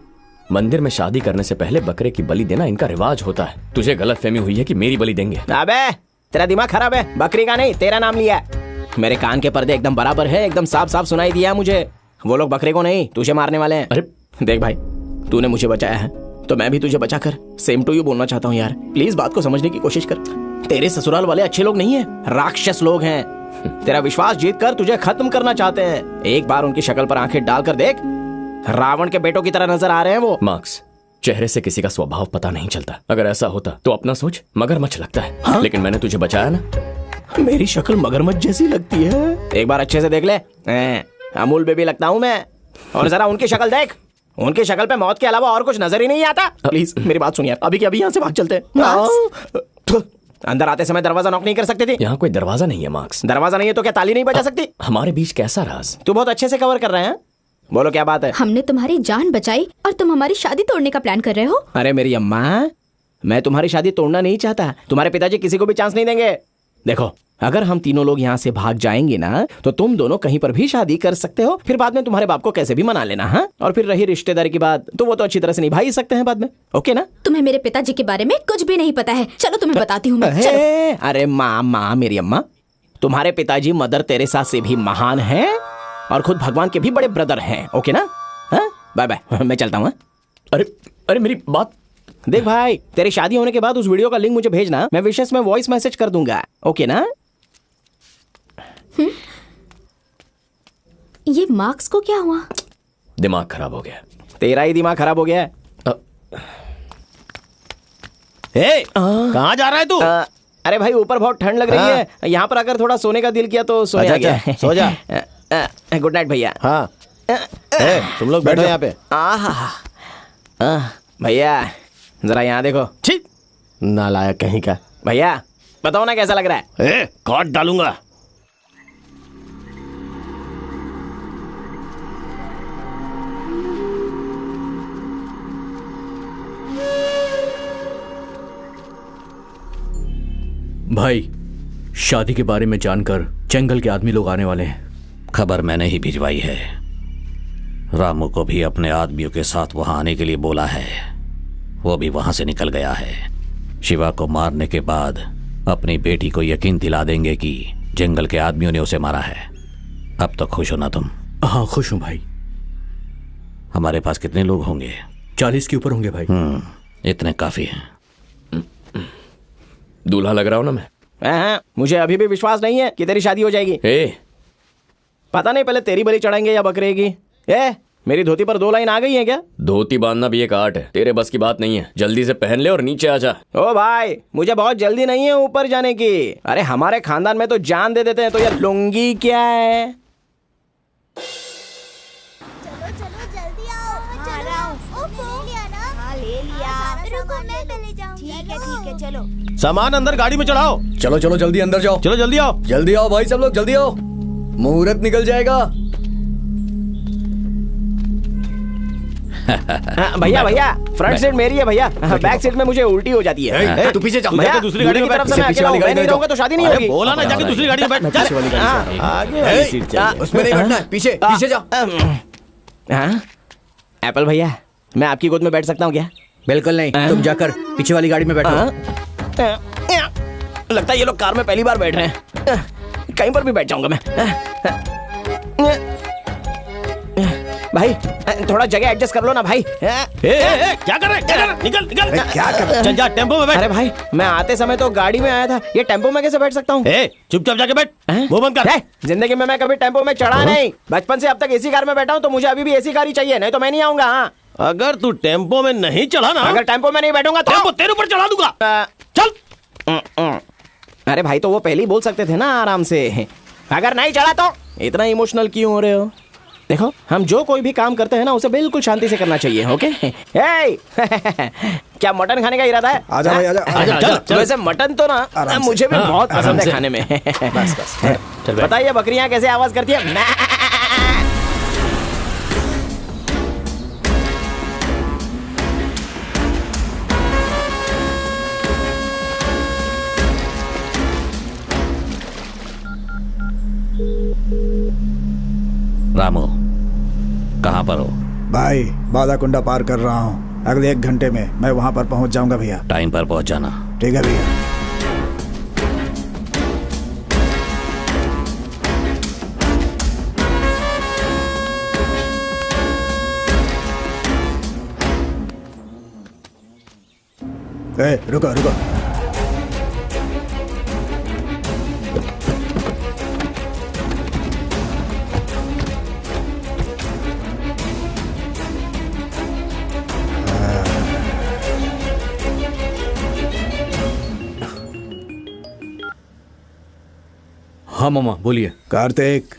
Speaker 14: मंदिर में शादी करने से पहले बकरे की बलि देना इनका रिवाज होता है। तुझे गलतफहमी हुई है कि मेरी बलि देंगे।
Speaker 5: अबे तेरा दिमाग खराब है, बकरी का नहीं तेरा नाम लिया है। मेरे कान के पर्दे एकदम बराबर है, एकदम साफ साफ सुनाई दिया है मुझे। वो लोग बकरे को नहीं तुझे मारने वाले हैं।
Speaker 14: अरे
Speaker 5: देख भाई, तूने मुझे बचाया है तो मैं भी तुझे बचाकर सेम टू यू बोलना चाहता हूँ यार। प्लीज बात को समझने की कोशिश कर। तेरे ससुराल वाले अच्छे लोग नहीं है, राक्षस लोग हैं। तेरा विश्वास जीत कर तुझे खत्म करना चाहते हैं। एक बार उनकी शक्ल पर आंखें डालकर देख, रावण के बेटों की तरह नजर आ रहे हैं वो।
Speaker 14: मार्क्स, चेहरे से किसी का स्वभाव पता नहीं चलता। अगर ऐसा होता तो अपना सोच मगरमच्छ लगता है। हाँ? लेकिन मैंने तुझे बचाया ना।
Speaker 5: मेरी शक्ल मगरमच्छ जैसी लगती है, एक बार अच्छे से देख ले। अमूल बेबी लगता हूँ मैं। और जरा उनकी शक्ल देख, उनकी शक्ल पे मौत के अलावा और कुछ नजर ही नहीं आता। प्लीज मेरी बात सुनिए, अभी के अभी यहाँ से भाग चलते हैं। अंदर आते समय दरवाजा नॉक नहीं कर सकते थे?
Speaker 14: यहाँ कोई दरवाजा नहीं है मार्क्स।
Speaker 5: दरवाजा नहीं है तो क्या ताली नहीं बजा सकती?
Speaker 14: हमारे बीच कैसा राज?
Speaker 5: तू बहुत अच्छे से कवर कर रहे हैं। बोलो क्या बात है?
Speaker 12: हमने तुम्हारी जान बचाई और तुम हमारी शादी तोड़ने का प्लान कर रहे हो?
Speaker 5: अरे मेरी अम्मा, मैं तुम्हारी शादी तोड़ना नहीं चाहता। तुम्हारे पिताजी किसी को भी चांस नहीं देंगे। देखो, अगर हम तीनों लोग यहाँ से भाग जाएंगे ना तो तुम दोनों कहीं पर भी शादी कर सकते हो। फिर बाद में तुम्हारे बाप को कैसे भी मना लेना। हाँ, और फिर रही रिश्तेदारी की बात तो वो तो अच्छी तरह से निभा ही सकते हैं बाद में। ओके ना?
Speaker 12: तुम्हें मेरे पिताजी के बारे में कुछ भी नहीं पता है। चलो तुम्हें बताती हूँ मैं। चलो।
Speaker 5: अरे माँ, मेरी अम्मा, तुम्हारे पिताजी मदर तेरेसा से भी महान हैं और खुद भगवान के भी बड़े ब्रदर हैं। ओके ना? बाय बाय, मैं चलता हूँ।
Speaker 14: अरे मेरी बात
Speaker 5: देख भाई, तेरी शादी होने के बाद उस वीडियो का लिंक मुझे भेजना, मैं विशेष में वॉइस मैसेज कर दूंगा। ओके ना?
Speaker 12: ये मार्क्स को क्या हुआ?
Speaker 14: दिमाग खराब हो गया।
Speaker 5: तेरा ही दिमाग खराब हो गया है।
Speaker 8: कहाँ जा रहा है तू?
Speaker 5: अरे भाई, ऊपर बहुत ठंड लग रही है। यहाँ पर अगर थोड़ा सोने का दिल किया तो सोने आ गया।
Speaker 8: सो जा।
Speaker 5: गुड नाइट भैया।
Speaker 8: हाँ, तुम लोग बैठो यहाँ पे।
Speaker 5: भैया जरा यहाँ देखो।
Speaker 8: नालायक कहीं का।
Speaker 5: भैया बताओ ना कैसा लग रहा है?
Speaker 8: काट डालूंगा।
Speaker 13: भाई, शादी के बारे में जानकर जंगल के आदमी लोग आने वाले हैं।
Speaker 9: खबर मैंने ही भिजवाई है। रामू को भी अपने आदमियों के साथ वहां आने के लिए बोला है। वो भी वहां से निकल गया है। शिवा को मारने के बाद अपनी बेटी को यकीन दिला देंगे कि जंगल के आदमियों ने उसे मारा है। अब तो खुश हो ना तुम?
Speaker 13: हाँ खुश हूँ भाई।
Speaker 9: हमारे पास कितने लोग होंगे?
Speaker 13: 40 के ऊपर होंगे भाई।
Speaker 9: इतने काफी हैं।
Speaker 14: दूल्हा लग रहा हूं ना मैं?
Speaker 5: मुझे अभी भी विश्वास नहीं है कि तेरी शादी हो जाएगी। पता नहीं पहले तेरी बलि चढ़ाएंगे या बकरे की। मेरी धोती पर 2 लाइन आ गई है क्या?
Speaker 14: धोती बांधना भी एक आर्ट है, तेरे बस की बात नहीं है। जल्दी से पहन ले और नीचे आ जा।
Speaker 5: ओ भाई, मुझे बहुत जल्दी नहीं है ऊपर जाने की। अरे हमारे खानदान में तो जान दे देते हैं, तो ये लुंगी क्या है?
Speaker 12: ठीक है, चलो।
Speaker 8: सामान अंदर गाड़ी में चढ़ाओ।
Speaker 1: चलो चलो जल्दी अंदर जाओ।
Speaker 8: चलो जल्दी आओ।
Speaker 1: जल्दी आओ भाई, सब लोग जल्दी आओ, मुहूर्त निकल जाएगा।
Speaker 5: भैया फ्रंट सीट मेरी है भैया, बैक सीट में मुझे उल्टी हो जाती है।
Speaker 8: तू पीछे जा।
Speaker 5: भैया
Speaker 8: दूसरी गाड़ी
Speaker 5: की तरफ से मैं अकेला हूं, मैं नहीं रहूंगा तो शादी नहीं होगी।
Speaker 8: बोला ना, जाके दूसरी गाड़ी में बैठ।
Speaker 1: पीछे वाली गाड़ी से।
Speaker 8: आगे वाली सीट चाहिए।
Speaker 1: उसमें नहीं बैठना है, पीछे पीछे जा।
Speaker 5: एप्पल भैया, मैं आपकी गोद में बैठ सकता हूँ क्या?
Speaker 13: बिल्कुल नहीं, तुम जाकर पीछे वाली गाड़ी में बैठो।
Speaker 5: लगता है ये लोग कार में पहली बार बैठ रहे हैं। कहीं पर भी बैठ जाऊंगा मैं। भाई थोड़ा जगह एडजस्ट कर लो ना भाई।
Speaker 8: क्या कर रहे? निकल निकल। क्या कर रहे? चल जा, टेम्पो में बैठ।
Speaker 5: अरे भाई, मैं आते समय तो गाड़ी में आया था, ये टेम्पो में कैसे बैठ सकता हूँ?
Speaker 8: चुपचाप जाके बैठ। वो बंद कर।
Speaker 5: जिंदगी में मैं कभी टेम्पो में चढ़ा नहीं। बचपन से अब तक एसी कार में बैठा हूँ, तो मुझे अभी भी एसी कार ही चाहिए, नहीं तो मैं नहीं आऊंगा।
Speaker 8: अगर तू टेम्पो में नहीं चढ़ा ना,
Speaker 5: अगर टेम्पो में नहीं बैठूंगा तो
Speaker 8: टेम्पो तेरे ऊपर चढ़ा दूंगा।
Speaker 5: चल। अरे भाई, तो वो पहले ही बोल सकते थे ना आराम से। अगर नहीं चढ़ा तो इतना इमोशनल क्यों हो रहे हो? देखो, हम जो कोई भी काम करते हैं ना, उसे बिल्कुल शांति से करना चाहिए। ओके? क्या मटन खाने का इरादा है?
Speaker 3: आजा भाई, आजा।
Speaker 5: चल। वैसे मटन तो ना मुझे भी बहुत पसंद है खाने में।
Speaker 3: बस
Speaker 5: बताइए, बकरियां कैसे आवाज करती है?
Speaker 9: रामू कहाँ पर हो?
Speaker 3: भाई बालाकुंडा पार कर रहा हूँ, अगले 1 घंटे में मैं वहाँ पर पहुँच जाऊंगा भैया।
Speaker 9: टाइम पर पहुँच जाना।
Speaker 3: ठीक है भैया। रुको रुको।
Speaker 13: हाँ मामा बोलिए।
Speaker 3: कार्तिक,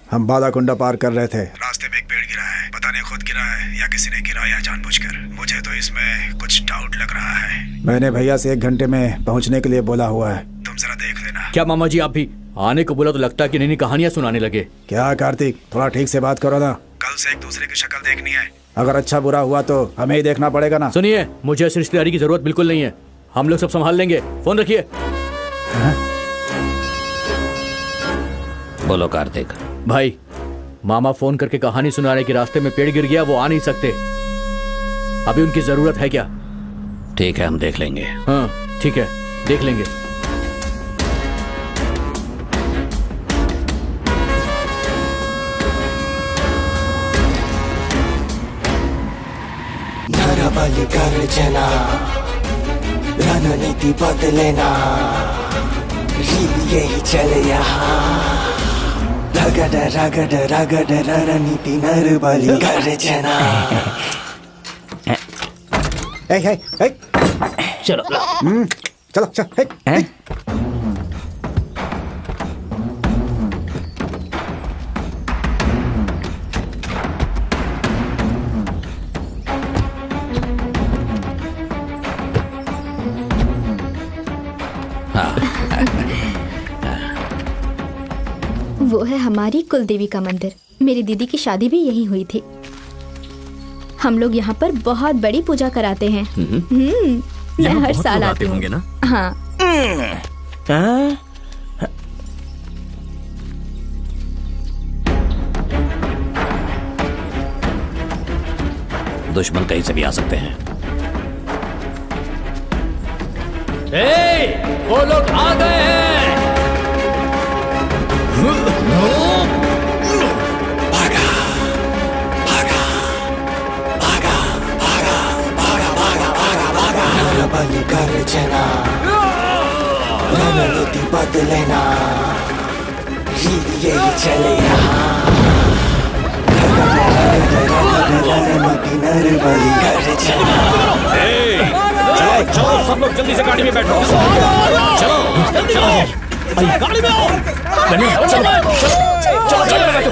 Speaker 3: हम बालाकुंडा पार कर रहे थे, रास्ते में एक पेड़ गिरा है। पता नहीं खुद गिरा है या किसी ने गिराया जानबूझकर। मुझे तो इसमें कुछ डाउट लग रहा है। मैंने भैया से 1 घंटे में पहुंचने के लिए बोला हुआ है, तुम जरा देख लेना।
Speaker 13: क्या मामा जी आप भी आने को बोला तो लगता है कि नई नई कहानियां सुनाने लगे।
Speaker 3: क्या कार्तिक, थोड़ा ठीक से बात करो ना। कल से एक दूसरे की शक्ल देखनी है। अगर अच्छा बुरा हुआ तो हमें ही देखना पड़ेगा ना।
Speaker 13: सुनिए, मुझे इस रिश्तेदारी की जरूरत बिल्कुल नहीं है। हम लोग सब संभाल लेंगे। फोन रखिए।
Speaker 9: बोलो कार्तिक।
Speaker 13: भाई मामा फोन करके कहानी सुना रहे कि रास्ते में पेड़ गिर गया, वो आ नहीं सकते। अभी उनकी जरूरत है क्या?
Speaker 9: ठीक है, हम देख लेंगे।
Speaker 13: हाँ ठीक है, देख लेंगे।
Speaker 15: नरबली गर्जना, रणनीति बदलेना, रीत यही चले यहाँ। रगड़ रगड़ रगड़ रणनीति नरबली गर्जना।
Speaker 13: चलो
Speaker 3: चलो चलो।
Speaker 12: वो है हमारी कुलदेवी का मंदिर। मेरी दीदी की शादी भी यहीं हुई थी। हम लोग यहाँ पर बहुत बड़ी पूजा कराते हैं। मैं हर साल आती हूँ ना। हाँ।
Speaker 9: दुश्मन कहीं से भी आ सकते हैं।
Speaker 5: वो लोग आ गए हैं।
Speaker 15: भागा भागा भागा भागा भागा भागा भागा भागा। नरबली गर्जना, रणनीति बदलेना, रीत यही चले यहाँ। रणनीति नरबली गर्जना।
Speaker 5: चलो सब लोग जल्दी से गाड़ी में बैठो। चलो गाड़ी में आओ। चलो चलो चलो बैठो।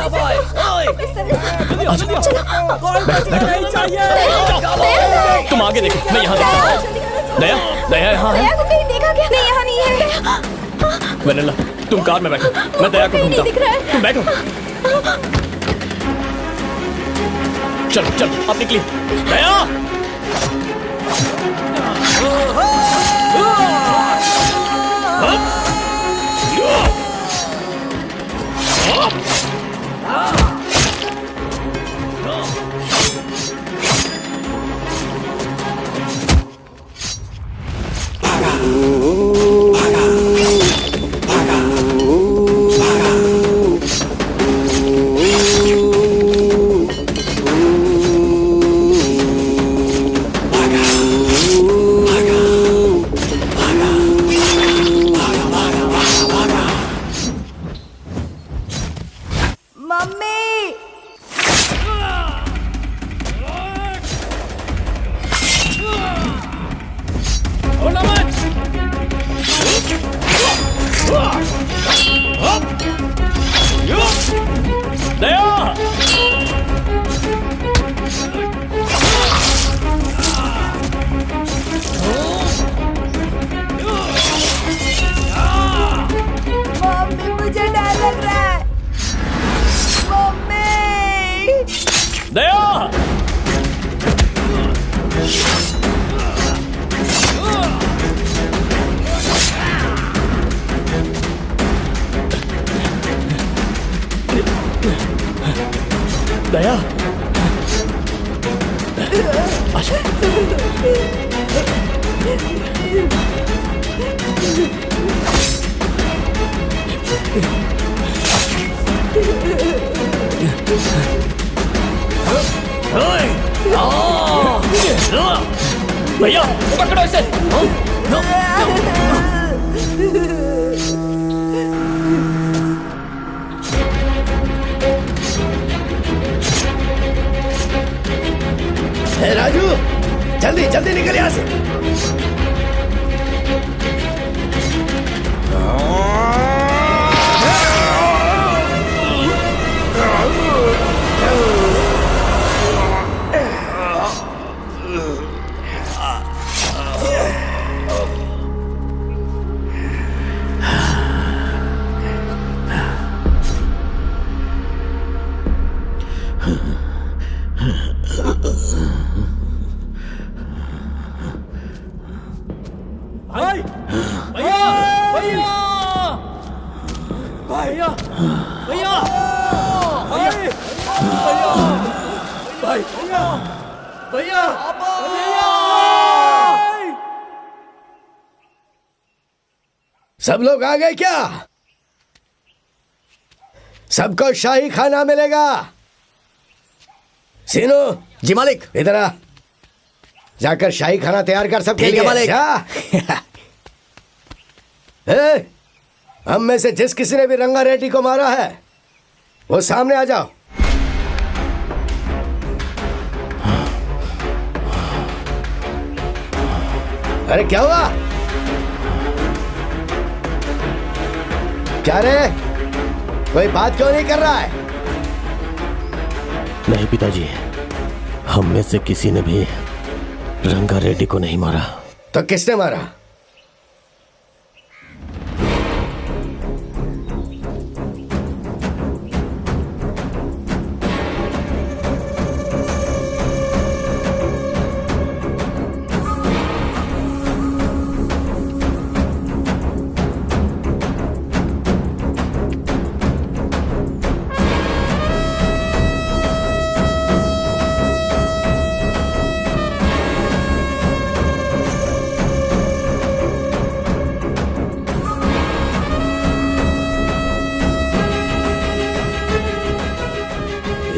Speaker 5: तुम आगे देखो, मैं यहाँ देखता हूँ। दया दया यहाँ है।
Speaker 12: दया को कहीं देखा क्या? नहीं, यहाँ नहीं है।
Speaker 5: वनीला तुम कार में बैठो, मैं दया को ढूंढता हूँ। तुम बैठो। चलो चलो अब निकली। दया दया आजा। भैया पकड़ो इसे।
Speaker 4: राजू जल्दी जल्दी निकल यहाँ से। सब लोग आ गए क्या? सबको शाही खाना मिलेगा। सीनू
Speaker 5: जी मालिक।
Speaker 4: इधर आ, जाकर शाही खाना तैयार कर सबके लिए।
Speaker 5: मालिक।
Speaker 4: हम में से जिस किसी ने भी रंगा रेड्डी को मारा है वो सामने आ जाओ। अरे क्या हुआ? क्या रे, कोई बात क्यों नहीं कर रहा है?
Speaker 8: नहीं पिताजी, हम में से किसी ने भी रंगा रेड्डी को नहीं मारा।
Speaker 4: तो किसने मारा?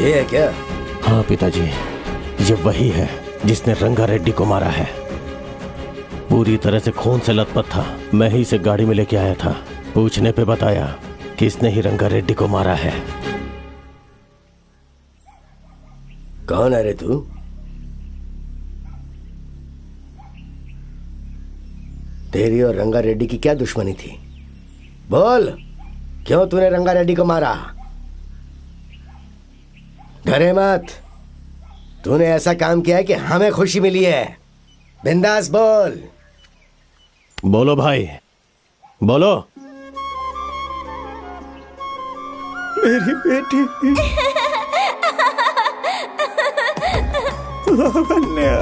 Speaker 4: ये है क्या?
Speaker 8: हाँ पिताजी, ये वही है जिसने रंगा रेड्डी को मारा है। पूरी तरह से खून से लथपथ था। मैं ही इसे गाड़ी में लेके आया था। पूछने पे बताया कि इसने ही रंगा रेड्डी को मारा है।
Speaker 4: कौन है रे तू? तेरी और रंगा रेड्डी की क्या दुश्मनी थी? बोल, क्यों तूने रंगा रेड्डी को मारा? डरे मत, तूने ऐसा काम किया है कि हमें खुशी मिली है। बिंदास बोल।
Speaker 8: बोलो भाई, बोलो।
Speaker 3: मेरी बेटी लावण्या।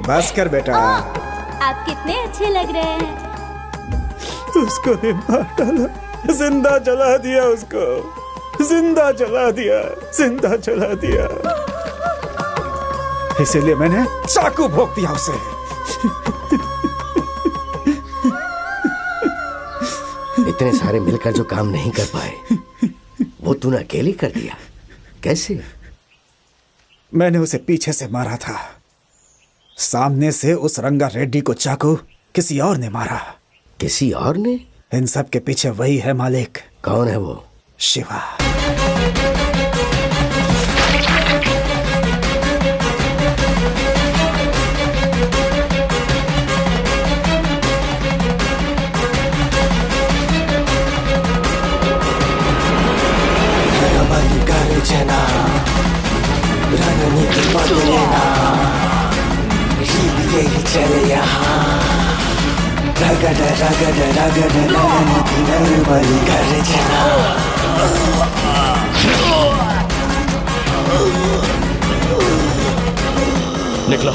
Speaker 3: बस कर बेटा।
Speaker 6: आप कितने अच्छे लग रहे हैं।
Speaker 3: उसको ने मार डाला, जिंदा जला दिया उसको, जिंदा जला दिया, जिंदा जला दिया। इसीलिए मैंने चाकू भोंक दिया उसे।
Speaker 4: इतने सारे मिलकर जो काम नहीं कर पाए वो तूने अकेली कर दिया। कैसे?
Speaker 3: मैंने उसे पीछे से मारा था, सामने से उस रंगा रेड्डी को चाकू किसी और ने मारा।
Speaker 4: किसी और ने?
Speaker 3: इन सब के पीछे वही है मालिक।
Speaker 4: कौन है वो?
Speaker 3: शिवा।
Speaker 15: रणनीति बदलेना, रीत यही चले यहाँ। रगड़ रगड़ रगड़ रणनीति नरबली कर जना।
Speaker 5: निकलो।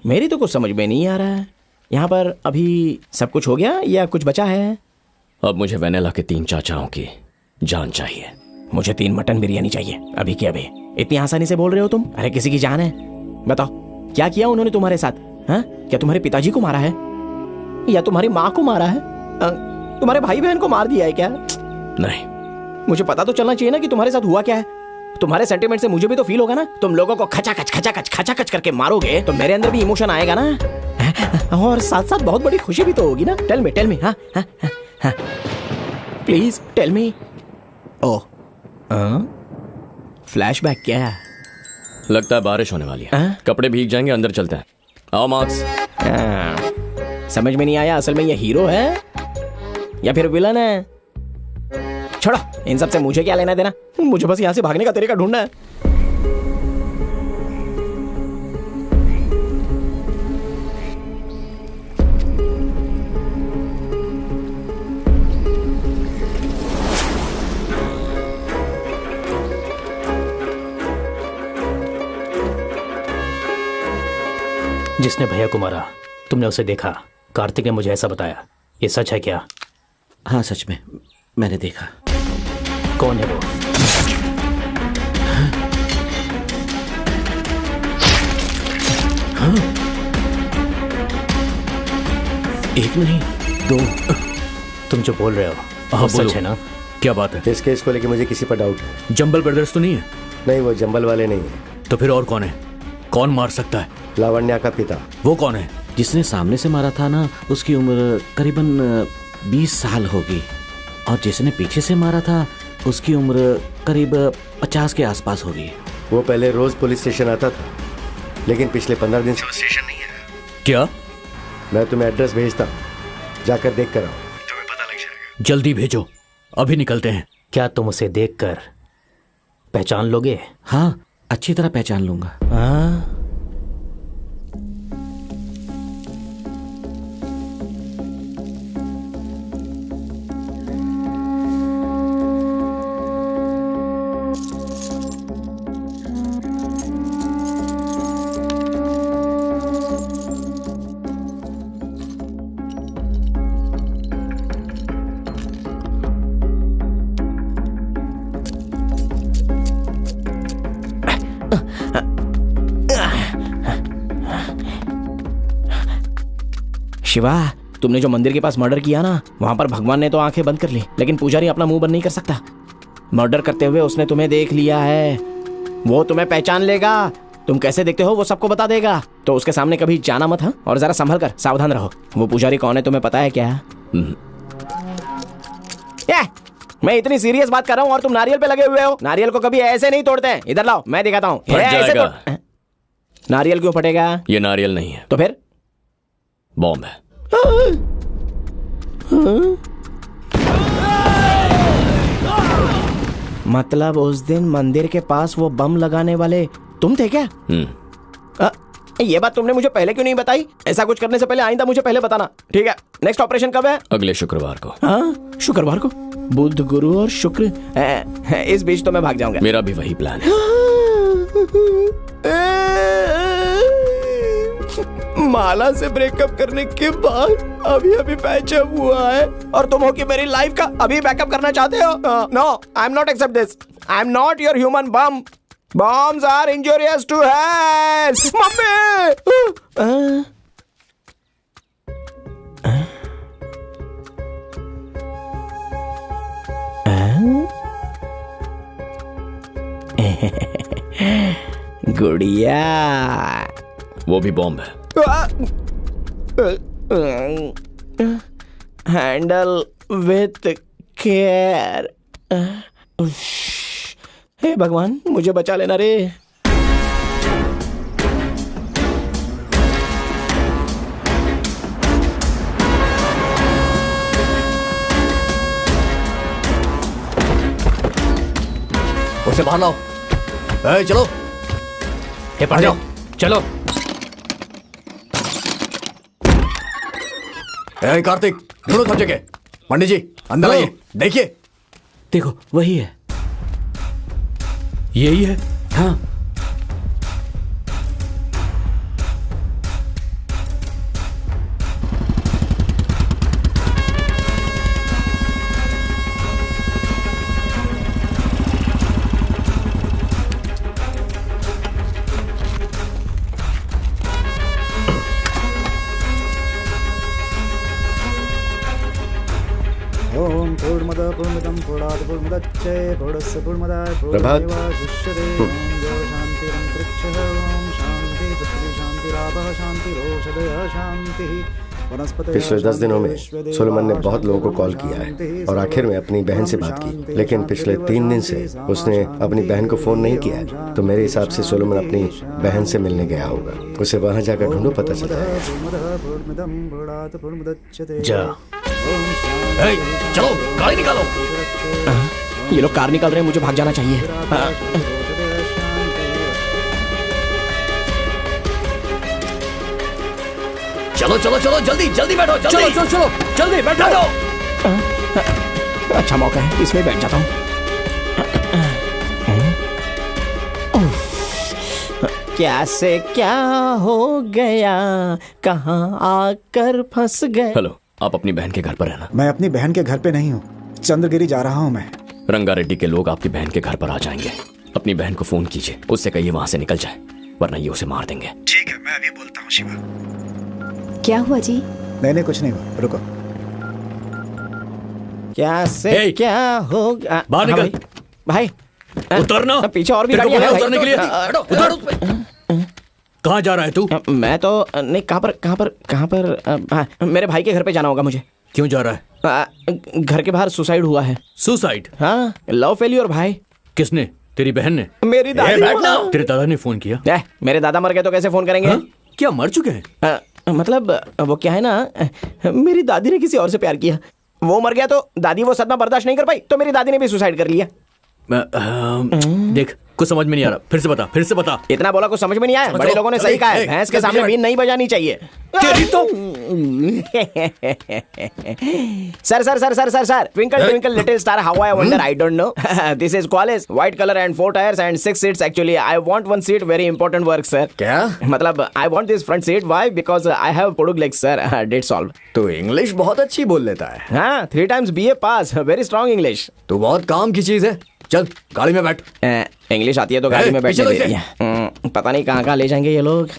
Speaker 5: मेरी तो कुछ समझ में नहीं आ रहा है। यहाँ पर अभी सब कुछ हो गया या कुछ बचा है?
Speaker 14: अब मुझे वेनेला के 3 चाचाओं की जान चाहिए।
Speaker 5: मुझे 3 मटन बिरयानी चाहिए अभी के अभी। इतनी आसानी से बोल रहे हो तुम? अरे किसी की जान है। बताओ क्या किया उन्होंने तुम्हारे साथ? हाँ, क्या तुम्हारे पिताजी को मारा है या तुम्हारी माँ को मारा है? तुम्हारे भाई बहन को मार दिया है क्या?
Speaker 14: नहीं,
Speaker 5: मुझे पता तो चलना चाहिए ना कि तुम्हारे साथ हुआ क्या है। तुम्हारे सेंटीमेंट से मुझे भी तो फील होगा ना। तुम लोगों को खचाखच करके मारोगे तो मेरे अंदर भी इमोशन आएगा ना, और साथ साथ बहुत बड़ी खुशी भी तो होगी ना। टेल मी हाँ please tell me. Oh flashback क्या?
Speaker 14: लगता है बारिश होने वाली है। कपड़े भीग जाएंगे, अंदर चलते हैं। आओ मार्क्स।
Speaker 5: समझ में नहीं आया असल में ये हीरो है या फिर विलन है। छोड़ो इन सब से मुझे क्या लेना देना। मुझे बस यहाँ से भागने का तरीका ढूंढना है।
Speaker 13: जिसने भैया को मारा तुमने उसे देखा। कार्तिक ने मुझे ऐसा बताया। ये सच है क्या?
Speaker 9: हाँ सच में मैंने देखा।
Speaker 13: कौन है वो?
Speaker 9: हाँ? एक नहीं 2।
Speaker 13: तुम जो बोल रहे हो
Speaker 7: हाँ,
Speaker 13: सच है ना?
Speaker 7: क्या बात है?
Speaker 4: इस केस को लेकर मुझे किसी पर डाउट है।
Speaker 7: जंबल ब्रदर्स तो नहीं है?
Speaker 4: नहीं, वो जंबल वाले नहीं है।
Speaker 7: तो फिर और कौन है? कौन मार सकता है?
Speaker 4: लावण्या का पिता।
Speaker 7: वो कौन है?
Speaker 9: जिसने सामने से मारा था ना, उसकी उम्र करीबन 20 साल होगी, और जिसने पीछे से मारा था उसकी उम्र करीब 50 के आसपास होगी।
Speaker 4: वो पहले रोज पुलिस स्टेशन आता था, लेकिन पिछले 15 दिन से स्टेशन नहीं है।
Speaker 7: क्या?
Speaker 4: मैं तुम्हें एड्रेस भेजता हूँ, जाकर देख कर आओ, तुम्हें पता लग जाएगा।
Speaker 7: जल्दी भेजो, अभी निकलते हैं।
Speaker 13: क्या तुम उसे देखकर पहचान लोगे?
Speaker 9: हाँ, अच्छी तरह पहचान लूंगा।
Speaker 5: हाँ? शिवा, तुमने जो मंदिर के पास मर्डर किया ना, वहां पर भगवान ने तो आंखें बंद कर ली, लेकिन पुजारी अपना मुंह बंद नहीं कर सकता। मर्डर करते हुए उसने तुम्हें देख लिया है। वो तुम्हें पहचान लेगा। तुम कैसे दिखते हो वो सबको बता देगा। तो उसके सामने कभी जाना मत। हाँ, और जरा संभल कर, सावधान रहो। वो पुजारी कौन है तुम्हें पता है क्या? मैं इतनी सीरियस बात कर रहा हूँ और तुम नारियल पे लगे हुए हो। नारियल को कभी ऐसे नहीं तोड़ते हैं। इधर लाओ, मैं दिखाता हूँ। नारियल क्यों फटेगा?
Speaker 14: ये नारियल नहीं है।
Speaker 5: तो फिर?
Speaker 14: बॉम्ब है।
Speaker 5: मतलब उस दिन मंदिर के पास वो बम लगाने वाले तुम थे क्या? ये बात तुमने मुझे पहले क्यों नहीं बताई? ऐसा कुछ करने से पहले आइंदा मुझे पहले बताना, ठीक है? नेक्स्ट ऑपरेशन कब है?
Speaker 14: अगले शुक्रवार को।
Speaker 5: हाँ, शुक्रवार को? बुध, गुरु और शुक्र, इस बीच तो मैं भाग जाऊंगा।
Speaker 14: मेरा भी वही प्लान है।
Speaker 5: माला से ब्रेकअप करने के बाद अभी पैचअप हुआ है और तुम हो कि मेरी लाइफ का अभी बैकअप करना चाहते हो? No, I am not accept this. I am not your human bomb. Bombs are injurious to health. Mummy! गुड़िया।
Speaker 14: वो भी बॉम्ब है।
Speaker 5: Handle with care. हे भगवान, मुझे बचा लेना रे।
Speaker 7: उसे बाहर लाओ। चलो,
Speaker 13: आ जाओ, चलो।
Speaker 7: कार्तिक, ढूंढो सब जगह। पंडित जी अंदर आइए, देखिए।
Speaker 9: देखो, वही है।
Speaker 7: यही है?
Speaker 9: हाँ।
Speaker 4: प्रभात। पिछले 10 दिनों में सोलोमन ने बहुत लोगों को कॉल किया है और आखिर में अपनी बहन से बात की, लेकिन पिछले 3 दिन से उसने अपनी बहन को फोन नहीं किया है। तो मेरे हिसाब से सोलोमन अपनी बहन से मिलने गया होगा। उसे वहां जाकर ढूंढो, पता चल जाएगा।
Speaker 14: चलो गाड़ी निकालो। ये लोग कार निकाल रहे हैं, मुझे भाग जाना चाहिए। चलो चलो चलो जल्दी जल्दी बैठो, जल्दी चलो चलो चलो जल्दी बैठो। अच्छा मौका है, इसमें बैठ जाता हूँ। क्या से क्या हो गया, कहाँ आकर फंस गए। हेलो, आप अपनी बहन के घर पर रहना।
Speaker 3: मैं अपनी बहन के घर पे नहीं हूँ, चंद्रगिरी जा रहा हूँ मैं।
Speaker 14: रंगारेड्डी के लोग आपकी बहन के घर पर आ जाएंगे। अपनी बहन को फोन कीजिए, उससे कहिए वहां से निकल जाए, वरना ये उसे मार देंगे।
Speaker 3: ठीक है, मैं अभी बोलता हूँ शिवा।
Speaker 12: क्या हुआ जी?
Speaker 3: नहीं कुछ नहीं हुआ, रुको।
Speaker 14: क्या से क्या हो गया।
Speaker 7: बाहर निकल
Speaker 14: भाई।
Speaker 7: उतरना,
Speaker 14: पीछे और भी गाड़ियां हैं
Speaker 7: उतरने के लिए। उतर। कहाँ जा रहा है तू?
Speaker 14: मैं तो नहीं, कहाँ पर मेरे भाई के घर पे जाना होगा मुझे।
Speaker 7: क्यों जा रहा है?
Speaker 14: घर के बाहर सुसाइड हुआ है।
Speaker 7: सुसाइड?
Speaker 14: हाँ, लव फेल्योर भाई।
Speaker 7: किसने? तेरी बहन ने?
Speaker 14: मेरी दादी।
Speaker 7: तेरे दादा ने फोन किया?
Speaker 14: मेरे दादा मर गए तो कैसे फोन करेंगे?
Speaker 7: क्या मर चुके हैं?
Speaker 14: मतलब वो क्या है ना, मेरी दादी ने किसी और से प्यार किया, वो मर गया तो दादी वो सदमा बर्दाश्त नहीं कर पाई, तो मेरी दादी ने भी सुसाइड कर लिया।
Speaker 7: देख, कुछ समझ में नहीं आ रहा, फिर से बता।
Speaker 14: इतना बोला कुछ समझ में नहीं आया? बड़े लोगों ने सही कहा है, भैंस के सामने बीन नहीं बजानी चाहिए।
Speaker 7: तेरी तो
Speaker 14: sir twinkle twinkle little star how I wonder I don't know this is college white colour and 4 tyres and 6 seats actually I want 1 seat very important work sir.
Speaker 1: क्या
Speaker 14: मतलब I want this front seat why because I have पोडुक legs sir, that's all.
Speaker 1: तो English बहुत अच्छी बोल लेता है।
Speaker 14: हाँ, 3 times BA पास, वेरी स्ट्रॉन्ग इंग्लिश।
Speaker 1: तो बहुत काम की चीज है, चल गाड़ी में बैठ।
Speaker 14: इंग्लिश आती है तो गाड़ी में बैठने दे। पता नहीं कहाँ ले जाएंगे ये लोग।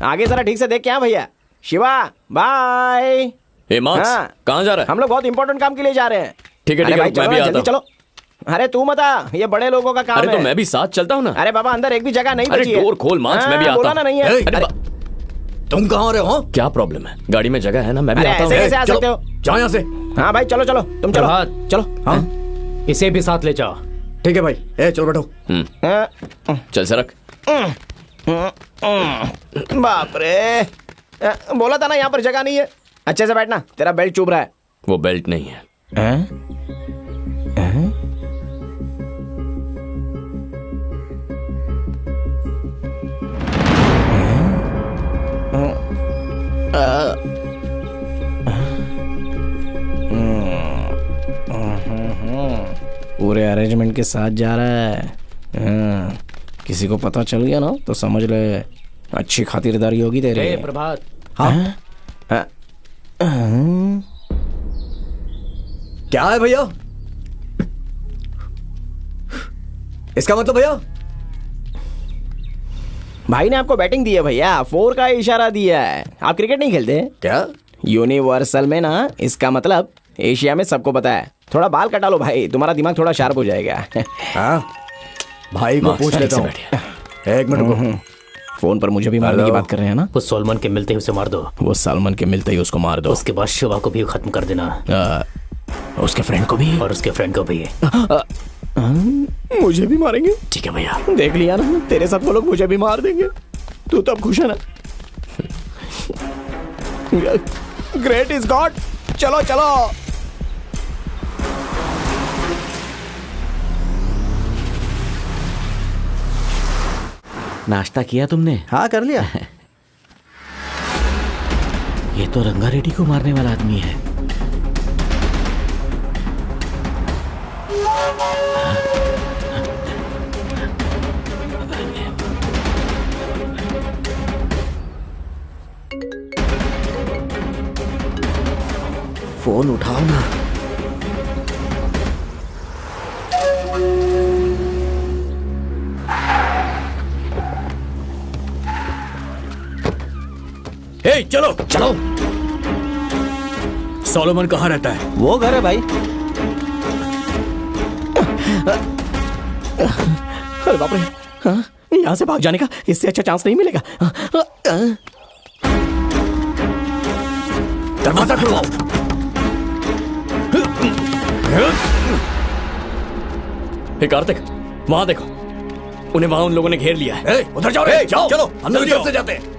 Speaker 14: आगे जरा ठीक से देख क्या भैया। शिवा बाय।
Speaker 5: कहाँ जा रहा है?
Speaker 14: हम लोग बहुत इंपॉर्टेंट काम के लिए जा रहे हैं।
Speaker 5: ठीक है मैं भी आता हूँ।
Speaker 14: चलो। अरे तू मत आ, ये बड़े लोगों का काम है।
Speaker 5: अरे तो मैं भी साथ चलता हूँ ना।
Speaker 14: अरे बाबा अंदर एक भी जगह नहीं बची है।
Speaker 5: डोर खोल मार्क्स, मैं भी आता हूँ।
Speaker 14: नहीं है।
Speaker 1: तुम कहाँ रहे हो?
Speaker 5: क्या प्रॉब्लम है? गाड़ी में जगह है ना, मैं भी आता हूँ।
Speaker 14: ऐसे आ सकते हो?
Speaker 1: जाओ यहाँ से।
Speaker 14: हाँ भाई चलो चलो, तुम चलो चलो।
Speaker 13: हाँ इसे भी साथ ले जाओ।
Speaker 1: ठीक है भाई, चलो बैठो।
Speaker 5: चल सरक।
Speaker 14: बाप रे, बोला था ना यहाँ पर जगह नहीं है। अच्छे से बैठना, तेरा बेल्ट चुभ रहा है।
Speaker 5: वो बेल्ट नहीं है।
Speaker 14: पूरे अरेंजमेंट के साथ जा रहा है। किसी को पता चल गया ना तो समझ ले अच्छी खातिरदारी होगी तेरे।
Speaker 13: प्रभात।
Speaker 14: हाँ
Speaker 1: क्या है भैया? इसका मतलब भैया
Speaker 14: भाई ने आपको बैटिंग दी है भैया, 4 का इशारा दिया है। आप क्रिकेट नहीं खेलते
Speaker 1: क्या?
Speaker 14: यूनिवर्सल में ना इसका मतलब एशिया में सबको पता है। थोड़ा बाल कटा लो भाई, तुम्हारा दिमाग थोड़ा शार्प हो जाएगा।
Speaker 1: हाँ भाई को पूछ लेता हूँ। एक मिनट रुको।
Speaker 14: फोन पर मुझे भी मारने की बात कर रहे हैं ना?
Speaker 13: वो सलमान के मिलते ही उसे मार दो।
Speaker 14: वो सलमान के मिलते ही उसको मार दो।
Speaker 13: उसके बाद शिवा को भी खत्म कर देना।
Speaker 14: उसके फ्रेंड को भी?
Speaker 13: और उसके फ्रेंड को भी।
Speaker 14: मुझे भी मारेंगे?
Speaker 13: ठीक है भैया।
Speaker 14: देख लिया ना, तेरे साथ वो लोग मुझे भी मार देंगे। तू तो अब खुश है ना? Great is God. चलो चलो।
Speaker 9: नाश्ता किया तुमने?
Speaker 3: हाँ कर लिया।
Speaker 9: ये तो रंगारेड्डी को मारने वाला आदमी है।
Speaker 14: फोन उठाओ ना।
Speaker 7: हे चलो
Speaker 14: चलो।
Speaker 7: सोलोमन कहाँ रहता है?
Speaker 14: वो घर है भाई। अरे बाप रे, हाँ? यहाँ से भाग जाने का इससे अच्छा चांस नहीं मिलेगा।
Speaker 5: दरवाजा खुलवाओ। हे कार्तिक, वहां देखो, उन्हें वहां उन लोगों ने घेर लिया है। उधर जाओ रे, जाओ, चलो अंदर की तरफ से जाते हैं।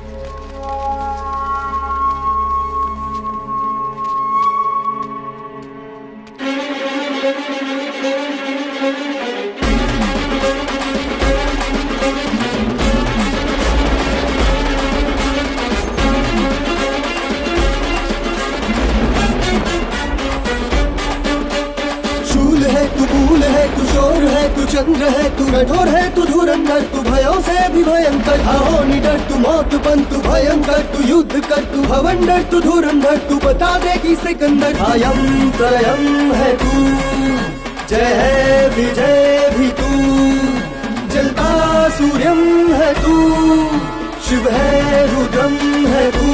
Speaker 16: चंद्र है तू, कठोर है तू, धुरंधर तू, भयों से भी भयंकर, हो निडर तू, मौत बन तू, भयंकर तू, युद्ध कर तू, भवंडर तू, धुरंधर तू, बता दे कि सिकंदर। अयम प्रयम है तू, जय है विजय भी तू, जलता सूर्यम है तू, शिव है रुद्रम है तू।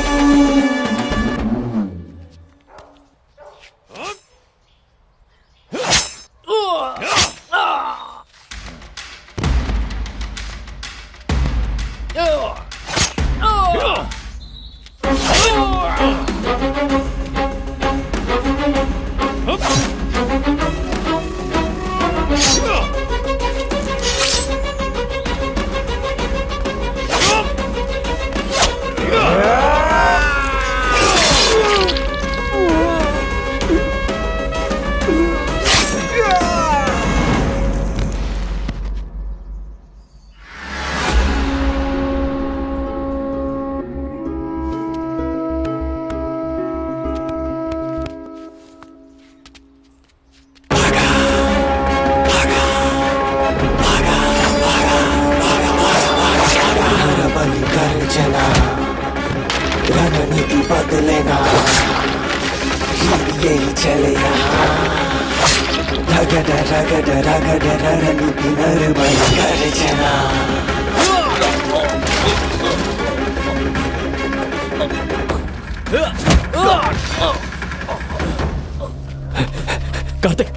Speaker 5: कार्तिक,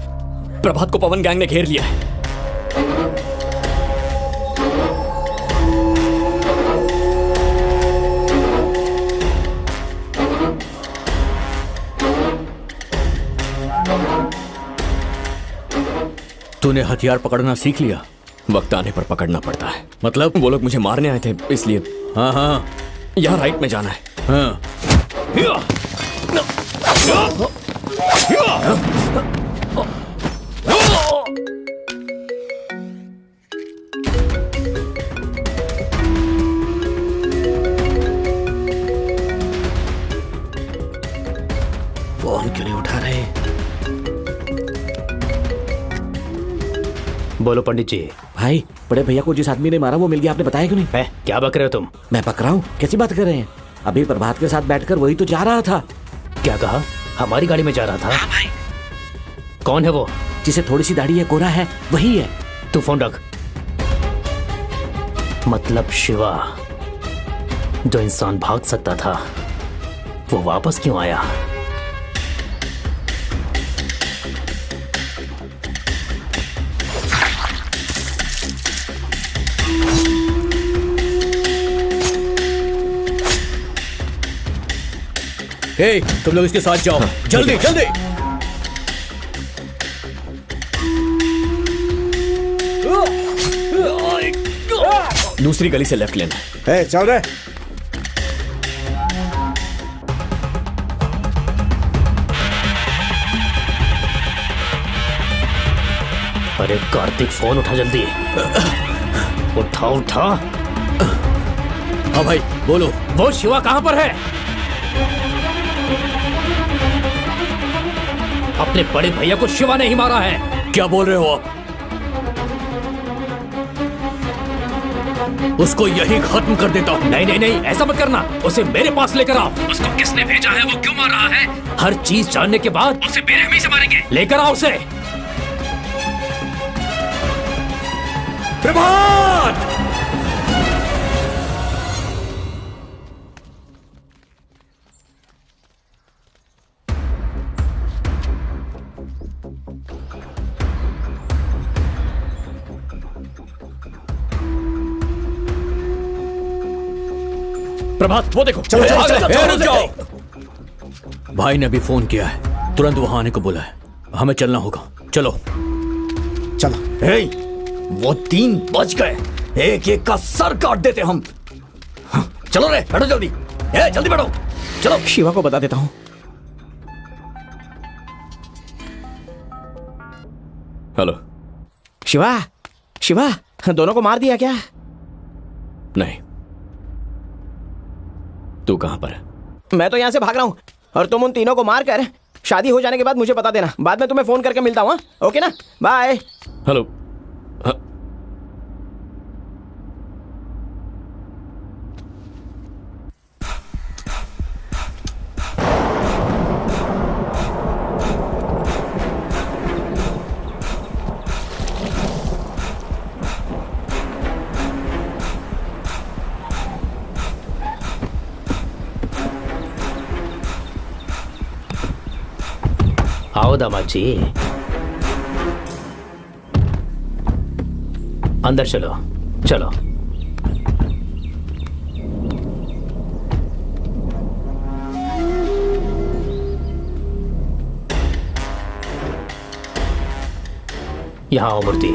Speaker 5: प्रभात को पवन गैंग ने घेर लिया है।
Speaker 13: तूने हथियार पकड़ना सीख लिया?
Speaker 5: वक्त आने पर पकड़ना पड़ता है।
Speaker 13: मतलब?
Speaker 5: वो लोग मुझे मारने आए थे, इसलिए।
Speaker 13: हाँ हाँ,
Speaker 5: यहाँ राइट में जाना है।
Speaker 13: हाँ।
Speaker 14: फोन क्यों नहीं उठा रहे? बोलो पंडित जी।
Speaker 17: भाई, बड़े भैया को जिस आदमी ने मारा वो मिल गया, आपने बताया क्यों नहीं?
Speaker 14: है? क्या बक रहे हो तुम?
Speaker 17: मैं बक रहा हूँ? कैसी बात कर रहे हैं? अभी प्रभात के साथ बैठकर वही तो जा रहा था।
Speaker 14: क्या कहा? हमारी गाड़ी में जा रहा था?
Speaker 17: हाँ भाई।
Speaker 14: कौन है वो?
Speaker 17: जिसे थोड़ी सी दाढ़ी है, गोरा है, वही है।
Speaker 14: तू फोन रख। मतलब शिवा, जो इंसान भाग सकता था वो वापस क्यों आया?
Speaker 13: हे, तुम लोग इसके साथ जाओ। जल्दी जल्दी।
Speaker 5: दूसरी गली से लेफ्ट लेना
Speaker 3: है। चल रहे।
Speaker 14: अरे कार्तिक, फोन उठा जल्दी। उठा उठा।
Speaker 13: हाँ भाई बोलो।
Speaker 14: वो शिवा कहाँ पर है? अपने बड़े भैया को शिवा ने ही मारा है।
Speaker 13: क्या बोल रहे हो आप? उसको यही खत्म कर देता हूँ।
Speaker 14: नहीं नहीं नहीं, ऐसा मत करना। उसे मेरे पास लेकर आओ।
Speaker 18: उसको किसने भेजा है, वो क्यों मार रहा है?
Speaker 14: हर चीज जानने के बाद
Speaker 18: उसे बेरहमी से मारेंगे।
Speaker 14: लेकर आओ उसे।
Speaker 5: प्रभात! प्रभात वो देखो।
Speaker 13: चलो, चलो, चलो,
Speaker 5: रुक जाओ।
Speaker 13: भाई ने अभी फोन किया है, तुरंत वहां आने को बोला है। हमें चलना होगा, चलो
Speaker 3: चलो।
Speaker 5: वो 3 बज गए, एक एक का सर काट देते हम। चलो रे, बैठो जल्दी, जल्दी बैठो, चलो।
Speaker 14: शिवा को बता देता हूँ।
Speaker 5: हेलो
Speaker 14: शिवा, शिवा दोनों को मार दिया क्या?
Speaker 5: नहीं। तू कहां पर है?
Speaker 14: मैं तो यहां से भाग रहा हूं और तुम उन तीनों को मार कर शादी हो जाने के बाद मुझे बता देना। बाद में तुम्हें फोन करके मिलता हूं। ओके ना, बाय।
Speaker 5: हेलो।
Speaker 19: आओ दामाद जी, अंदर चलो, चलो। यहाँ आओ मूर्ति,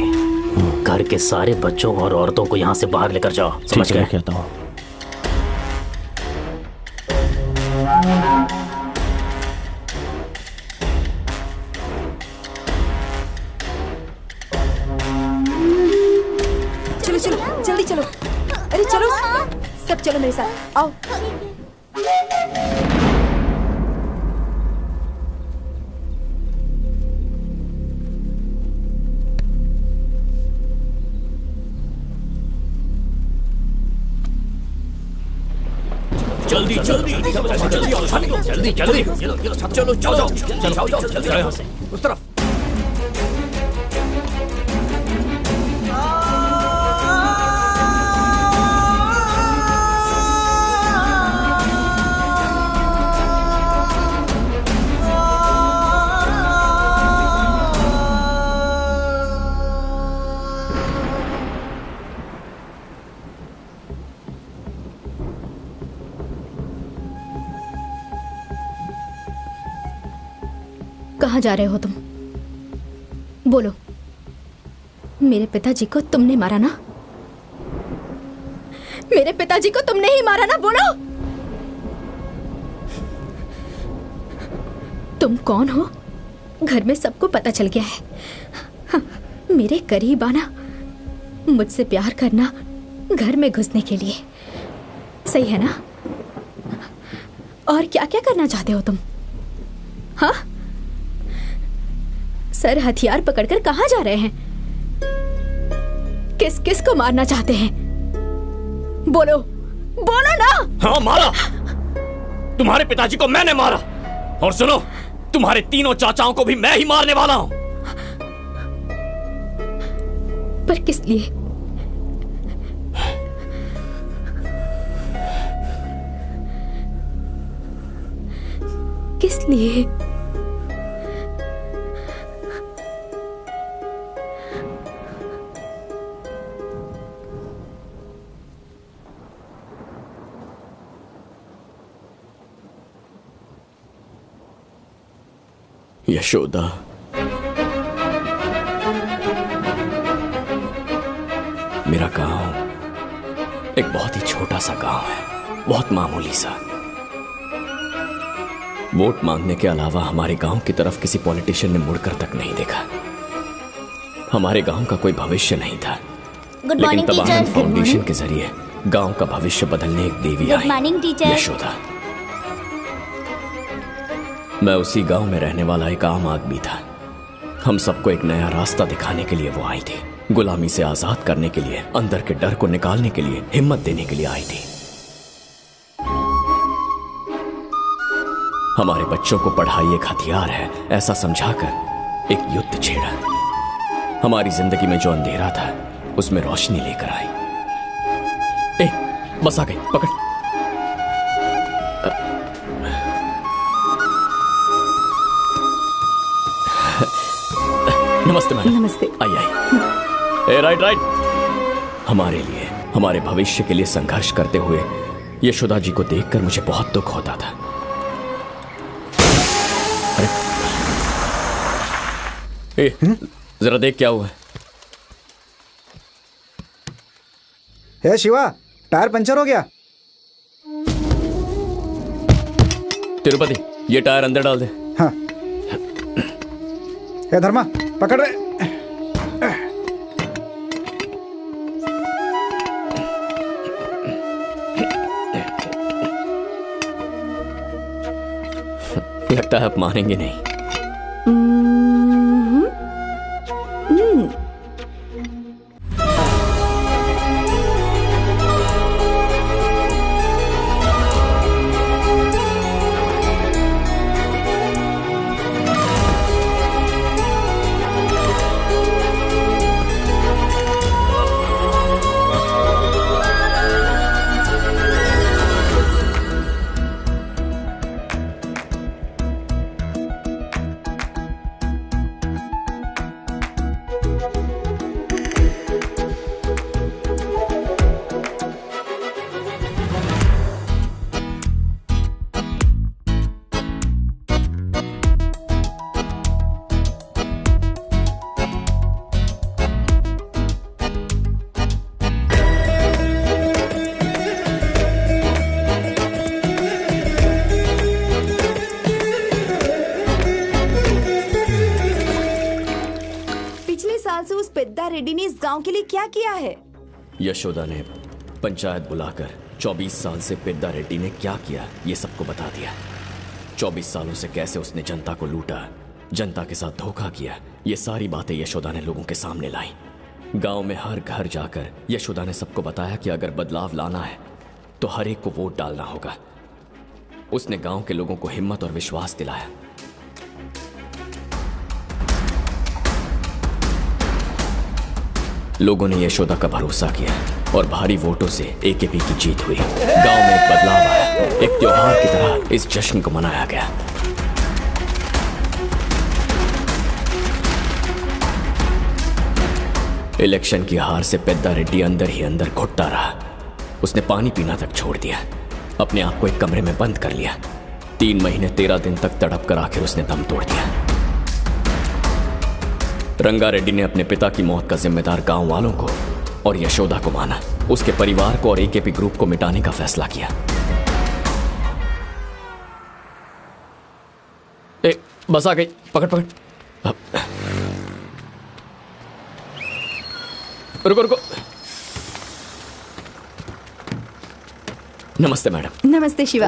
Speaker 19: घर के सारे बच्चों और औरतों को यहाँ से बाहर लेकर जाओ, समझ गए?
Speaker 8: कहता हूँ।
Speaker 10: जल्दी चलो। अरे चलो, सब चलो मेरे साथ, आओ।
Speaker 5: जल्दी जल्दी जल्दी जल्दी जल्दी, चलो चलो चलो यहाँ से उस तरफ।
Speaker 12: कहाँ जा रहे हो तुम? बोलो। मेरे पिताजी को तुमने मारा ना? मेरे पिताजी को तुमने ही मारा ना? बोलो। तुम कौन हो? घर में सबको पता चल गया है। हाँ, मेरे करीब आना, मुझसे प्यार करना, घर में घुसने के लिए, सही है ना? और क्या क्या करना चाहते हो तुम? हाँ, सर हथियार पकड़कर कहां जा रहे हैं? किस किस को मारना चाहते हैं? बोलो, बोलो ना।
Speaker 5: हाँ, मारा। तुम्हारे पिताजी को मैंने मारा, और सुनो, तुम्हारे तीनों चाचाओं को भी मैं ही मारने वाला हूं।
Speaker 12: पर किस लिए? किस लिए?
Speaker 5: यशोदा, मेरा गांव एक बहुत ही छोटा सा गांव है, बहुत मामूली सा। वोट मांगने के अलावा हमारे गांव की तरफ किसी पॉलिटिशियन ने मुड़कर तक नहीं देखा। हमारे गांव का कोई भविष्य नहीं था, लेकिन तबाहन फाउंडेशन के जरिए गांव का भविष्य बदलने एक देवी आई, यशोदा। मैं उसी गांव में रहने वाला एक आम आदमी था। हम सबको एक नया रास्ता दिखाने के लिए वो आई थी, गुलामी से आजाद करने के लिए, अंदर के डर को निकालने के लिए, हिम्मत देने के लिए आई थी। हमारे बच्चों को पढ़ाई एक हथियार है ऐसा समझाकर एक युद्ध छेड़ा। हमारी जिंदगी में जो अंधेरा था उसमें रोशनी लेकर आई। बस आ गई, पकड़। नमस्ते मैडम।
Speaker 10: नमस्ते।
Speaker 5: आइए। Right right. हमारे लिए, हमारे भविष्य के लिए संघर्ष करते हुए यशोदा जी को देखकर मुझे बहुत दुख होता था। अरे जरा देख क्या हुआ है।
Speaker 3: हे शिवा, टायर पंचर हो गया।
Speaker 5: तिरुपति, ये टायर अंदर डाल दे।
Speaker 3: हाँ। हे धर्मा, पकड़ रहे।
Speaker 5: लगता है आप मानेंगे नहीं।
Speaker 10: रेड्डी ने इस गांव के लिए क्या किया है?
Speaker 5: यशोदा ने पंचायत बुलाकर 24 साल से पेद्दा रेड्डी ने क्या किया ये सबको बता दिया। 24 सालों से कैसे उसने जनता को लूटा, जनता के साथ धोखा किया, ये सारी बातें यशोदा ने लोगों के सामने लाई। गांव में हर घर जाकर यशोदा ने सबको बताया कि अगर बदलाव लाना है तो हर एक को वोट डालना होगा। उसने गांव के लोगों को हिम्मत और विश्वास दिलाया। लोगों ने यशोदा का भरोसा किया और भारी वोटों से एकेपी की जीत हुई। गांव में एक बदलाव आया। एक त्योहार की तरह इस जश्न को मनाया गया। इलेक्शन की हार से पेद्दा रेड्डी अंदर ही अंदर घुटता रहा। उसने पानी पीना तक छोड़ दिया, अपने आप को एक कमरे में बंद कर लिया। 3 महीने 13 दिन तक तड़प कर आखिर उसने दम तोड़ दिया। रंगा रेड्डी ने अपने पिता की मौत का जिम्मेदार गांव वालों को और यशोदा को माना। उसके परिवार को और एकेपी ग्रुप को मिटाने का फैसला किया। बस आ गई, पकड़ पकड़। रुको रुको। नमस्ते मैडम।
Speaker 10: नमस्ते शिवा।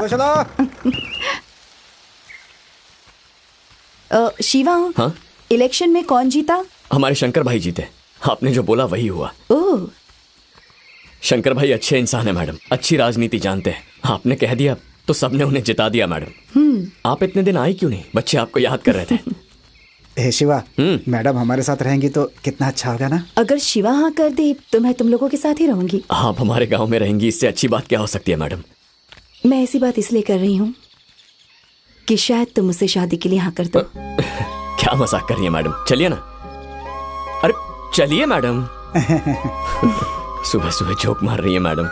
Speaker 10: शिवा,
Speaker 5: हाँ?
Speaker 10: इलेक्शन में कौन जीता?
Speaker 5: हमारे शंकर भाई जीते। आपने जो बोला वही हुआ।
Speaker 10: ओह।
Speaker 5: शंकर भाई अच्छे इंसान है मैडम, अच्छी राजनीति जानते हैं। आपने कह दिया तो सबने उन्हें जिता दिया मैडम। आप इतने दिन आई क्यों नहीं? बच्चे आपको याद कर रहे थे।
Speaker 3: हे शिवा, मैडम हमारे साथ रहेंगी तो कितना अच्छा होगा ना।
Speaker 10: अगर शिवा हाँ कर दे तो मैं तुम लोगों के साथ ही रहूंगी।
Speaker 5: आप हमारे गांव में रहेंगी, इससे अच्छी बात क्या हो सकती है मैडम?
Speaker 10: मैं ऐसी बात इसलिए कर रही हूँ कि शायद तुम मुझसे शादी के लिए हाँ कर दो।
Speaker 5: क्या मजाक कर रही है मैडम? चलिए ना। अरे चलिए मैडम। सुबह सुबह जोक मार रही है मैडम।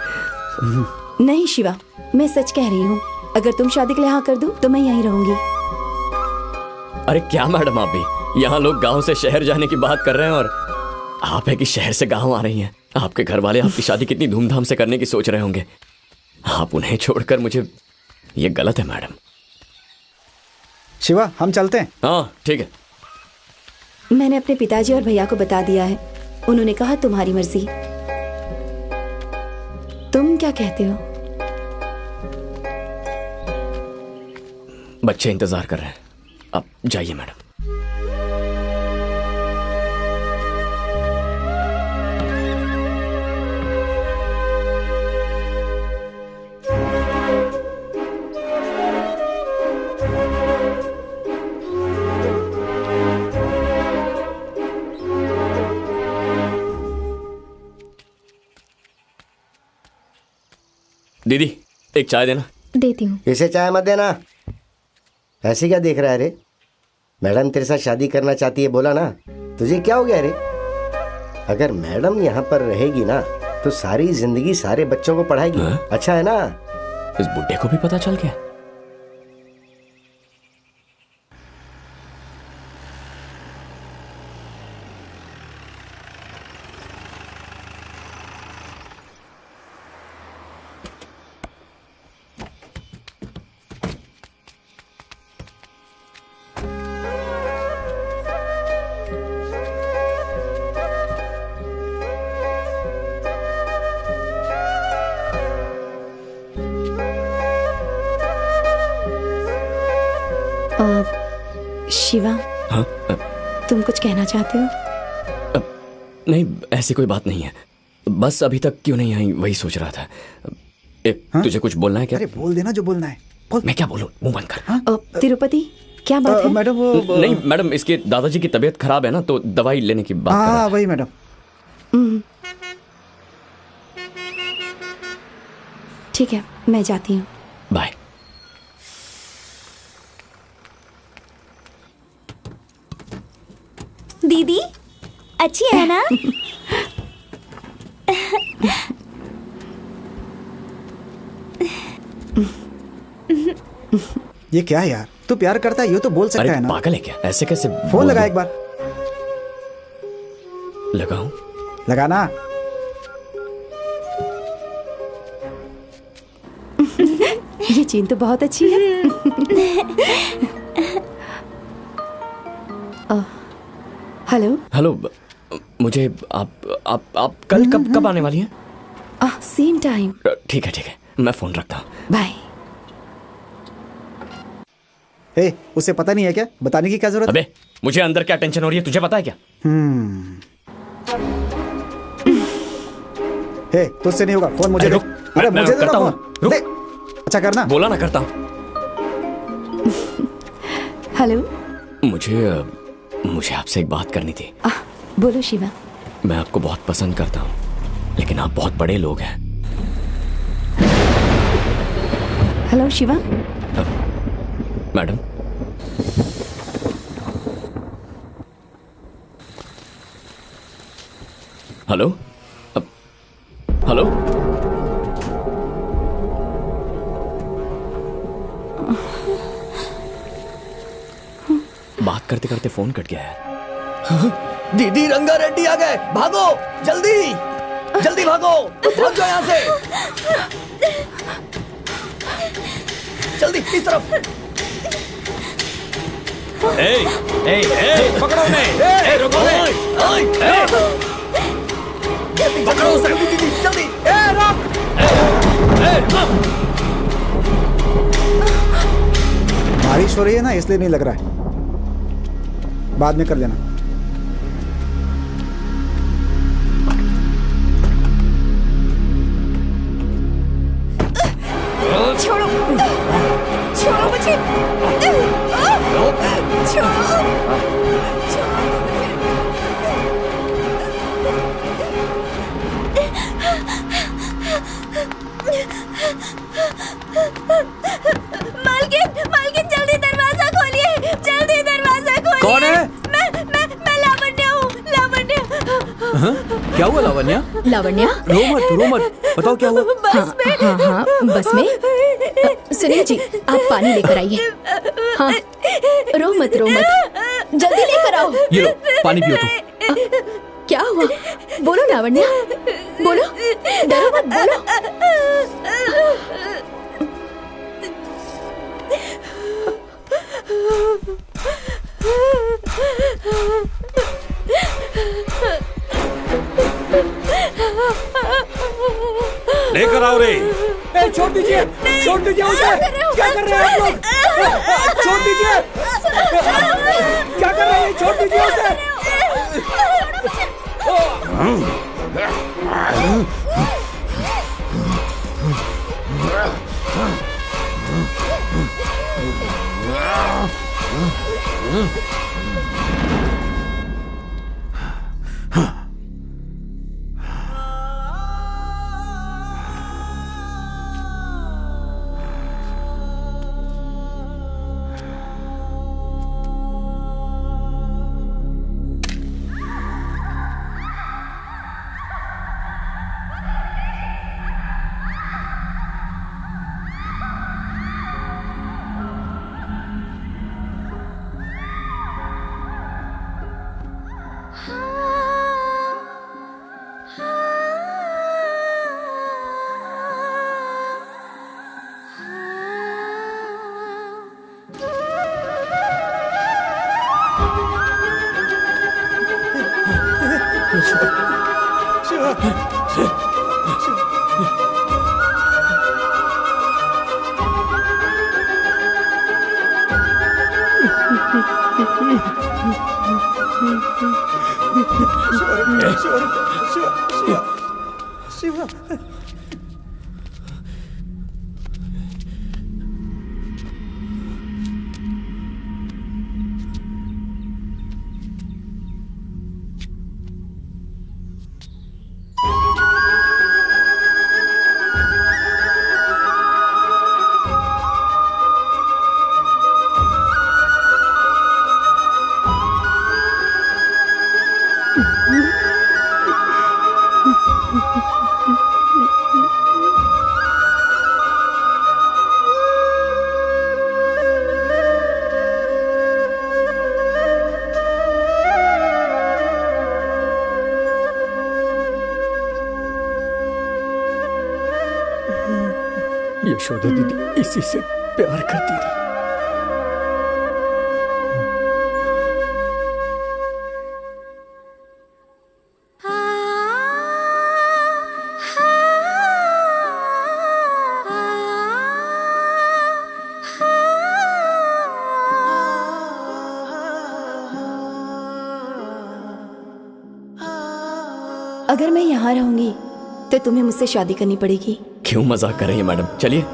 Speaker 10: नहीं शिवा, मैं सच कह रही हूँ। अगर तुम शादी के लिए हाँ कर दो तो मैं यहीं रहूंगी।
Speaker 5: अरे क्या मैडम, आप भी यहाँ लोग गांव से शहर जाने की बात कर रहे हैं और आप है कि शहर से गांव आ रही हैं। आपके घर वाले आपकी शादी कितनी धूमधाम से करने की सोच रहे होंगे। आप उन्हें छोड़कर मुझे, ये गलत है मैडम।
Speaker 3: शिवा, हम चलते हैं।
Speaker 5: हाँ ठीक है।
Speaker 10: मैंने अपने पिताजी और भैया को बता दिया है। उन्होंने कहा तुम्हारी मर्जी। तुम क्या कहते हो?
Speaker 5: बच्चे इंतजार कर रहे हैं, अब जाइए मैडम। दीदी एक चाय देना।
Speaker 12: देती हूँ।
Speaker 4: इसे चाय मत देना। ऐसे क्या देख रहा है रे? मैडम तेरे साथ शादी करना चाहती है, बोला ना। तुझे क्या हो गया रे? अगर मैडम यहाँ पर रहेगी ना तो सारी जिंदगी सारे बच्चों को पढ़ाएगी। अच्छा है ना?
Speaker 5: इस बुड्ढे को भी पता चल गया।
Speaker 10: शिवा,
Speaker 5: हाँ?
Speaker 10: तुम कुछ कहना चाहते हो?
Speaker 5: नहीं, ऐसी कोई बात नहीं है। बस अभी तक क्यों नहीं आई वही सोच रहा था। तुझे कुछ बोलना है क्या?
Speaker 3: अरे बोल देना जो बोलना है। बोल।
Speaker 5: मैं क्या बोलूं? मुंह बंद कर।
Speaker 10: तिरुपति, क्या बात है?
Speaker 3: मैडम वो
Speaker 5: नहीं मैडम, इसके दादाजी की तबीयत खराब है ना, तो दवाई लेने की बात कर रहा था।
Speaker 3: वही मैडम।
Speaker 10: ठीक है, मैं जाती हूँ।
Speaker 5: बाय।
Speaker 6: दीदी अच्छी है ना?
Speaker 3: ये क्या है यार? तू प्यार करता है ये तो बोल सकता है ना?
Speaker 5: पागल है क्या? ऐसे कैसे?
Speaker 3: फोन लगा एक बार।
Speaker 5: लगाऊं?
Speaker 3: लगाना।
Speaker 10: ये चीन तो बहुत अच्छी है। हेलो
Speaker 5: हेलो, मुझे आप कल कब आने वाली हैं?
Speaker 10: Same time.
Speaker 5: ठीक है, मैं फोन रखता हूँ।
Speaker 10: बाय।
Speaker 3: उसे पता नहीं है क्या? बताने की क्या जरूरत?
Speaker 5: अबे मुझे अंदर क्या टेंशन हो रही है, तुझे पता है क्या?
Speaker 3: तुझसे नहीं होगा, फोन मुझे दे। अरे मुझे दे ना फोन। दे। अच्छा करना।
Speaker 5: बोला ना करता हूँ।
Speaker 10: हेलो,
Speaker 5: मुझे आपसे एक बात करनी थी।
Speaker 10: बोलो शिवा।
Speaker 5: मैं आपको बहुत पसंद करता हूँ, लेकिन आप बहुत बड़े लोग हैं।
Speaker 10: Hello Shiva.
Speaker 5: Madam, hello hello. बात करते करते फोन कट गया है।
Speaker 17: दीदी रंगा रेड्डी आ गए, भागो जल्दी जल्दी भागो, भाग जाओ यहाँ से, जल्दी इस तरफ।
Speaker 7: पकड़ो उन्हें, रुको
Speaker 17: पकड़ो उसे, जल्दी रोक।
Speaker 3: बारिश हो रही है ना, इसलिए नहीं लग रहा है, बाद में कर लेना।
Speaker 10: छोड़ो मुझे, छोड़ो। मालकिन जल्दी दरवाजा खोलिए, जल्दी दरवाजा खोलिए।
Speaker 13: कौन है?
Speaker 10: मैं लावण्य हूँ, लावण्य।
Speaker 13: क्या हुआ लावण्या?
Speaker 12: लावण्या?
Speaker 13: रो मत, बताओ क्या हुआ?
Speaker 12: हाँ, बस में। सुनिए जी, आप पानी लेकर आइए। हाँ, रो मत, जल्दी लेकर आओ।
Speaker 13: ये लो, पानी पियो तुम।
Speaker 12: क्या हुआ? बोलो लावण्या, बोलो, डरो मत, बोलो।
Speaker 7: लेकर आओ रे।
Speaker 3: छोड़ दीजिए उसे। क्या कर रहे हैं आप लोग? छोड़ दीजिए। क्या कर रहे हैं? छोड़ दीजिए उसे।
Speaker 1: यशोदा दीदी इसी से प्यार करती थी।
Speaker 10: अगर मैं यहाँ रहूंगी तो तुम्हें मुझसे शादी करनी पड़ेगी।
Speaker 5: क्यों मजाक कर रही है मैडम? चलिए।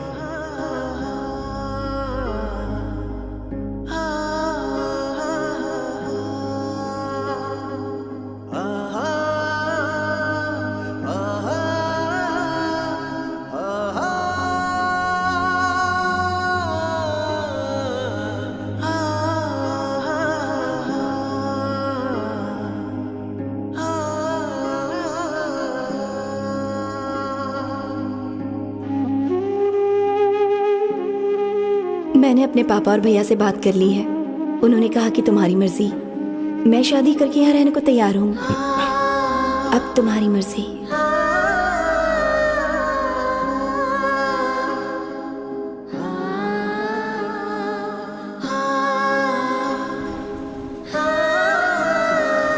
Speaker 10: मैंने अपने पापा और भैया से बात कर ली है। उन्होंने कहा कि तुम्हारी मर्जी। मैं शादी करके यहाँ रहने को तैयार हूँ। अब तुम्हारी मर्जी।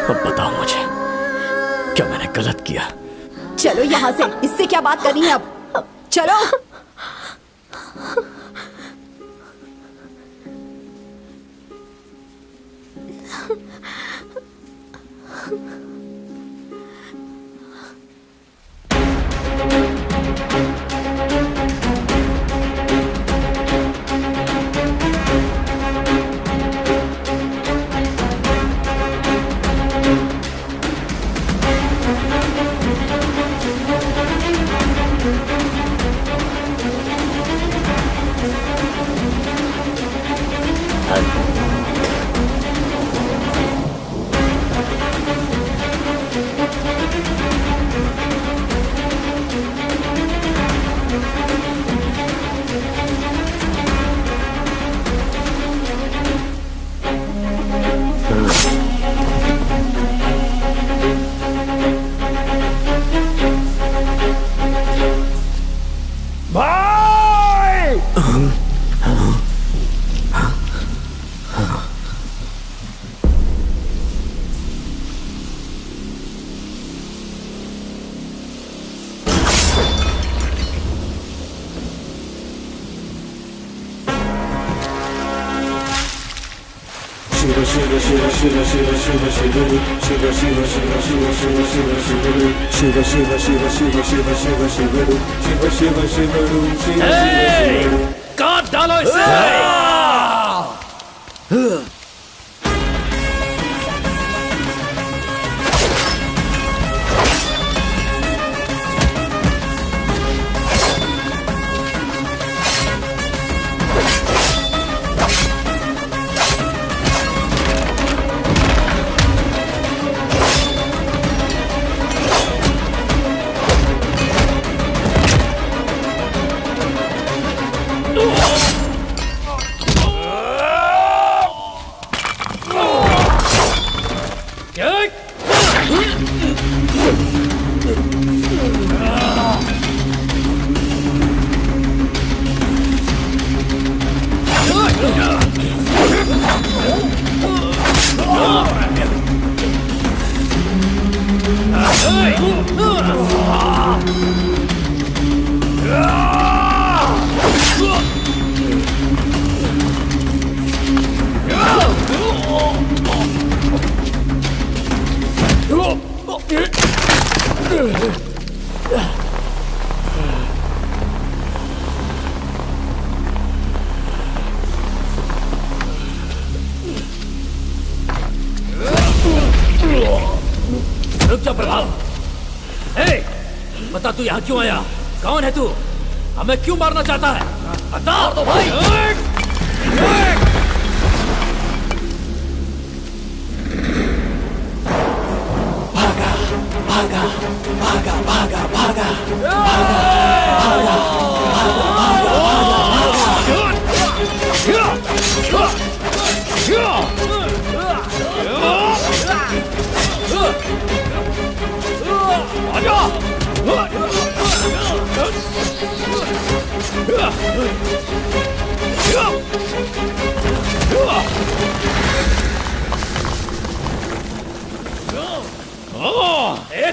Speaker 5: अब बताओ मुझे, क्या मैंने गलत किया?
Speaker 10: चलो यहाँ से, इससे क्या बात करनी है अब? चलो।
Speaker 18: काट डालो इसे।
Speaker 7: रुक जा प्रभाव। ए, बता तू यहाँ क्यों आया? कौन है तू? हमें क्यों मारना चाहता है? बता तो भाई।
Speaker 16: भागा भागा भागा भागा भागा भागा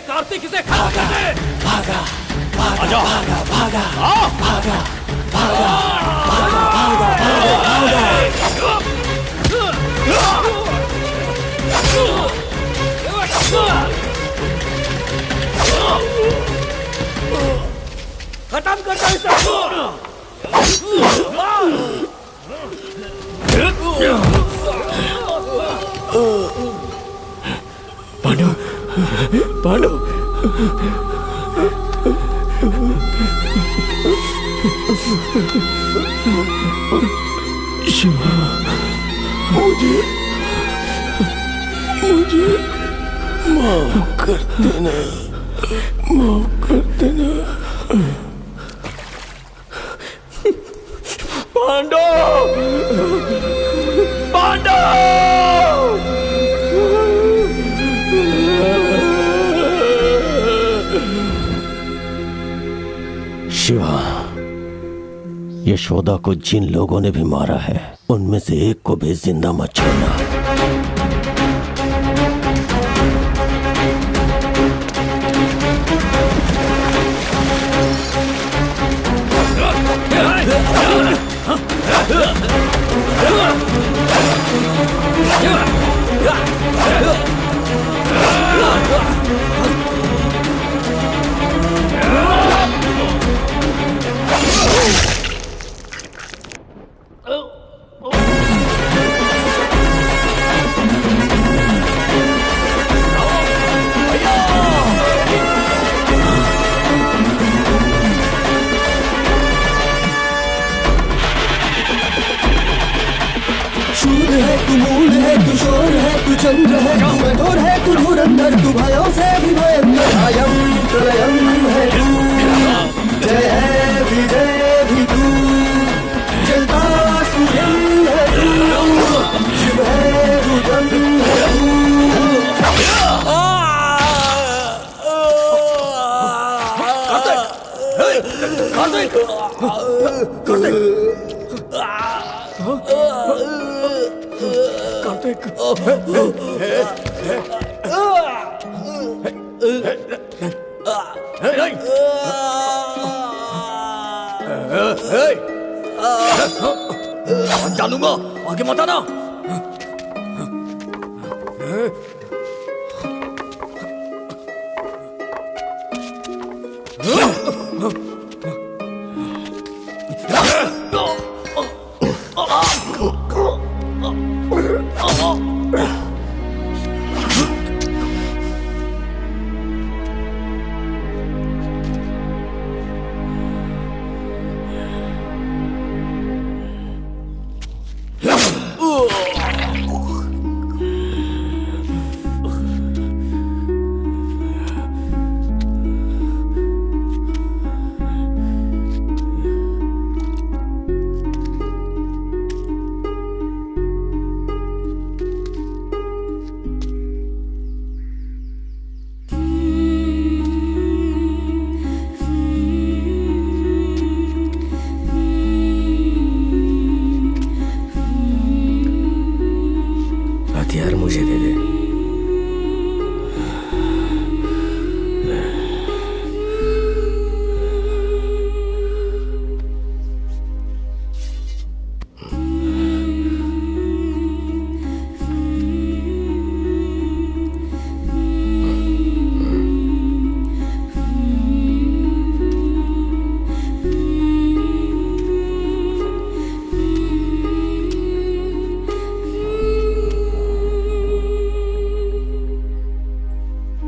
Speaker 7: कार्तिक इसे भागा
Speaker 16: भागा भागा भागा भागा भागा भागा भागा
Speaker 7: खत्म कर दो इसे।
Speaker 5: पांडु, पांडु, शिवा, मुझे माफ कर देना, माफ कर देना। पांडु, पांडु।
Speaker 8: शिवा, यशोदा को जिन लोगों ने भी मारा है उनमें से एक को भी जिंदा मत छोड़ना।
Speaker 16: चंद्र है तू, कठोर है तू, धुरंधर तू, भयों से भी भयंकर, अयं प्रलयं है तू, जय है विजय भी तू, जलता सूर्यं है तू, शिव है रुद्रं है
Speaker 5: डालूंगा, आगे मत आना।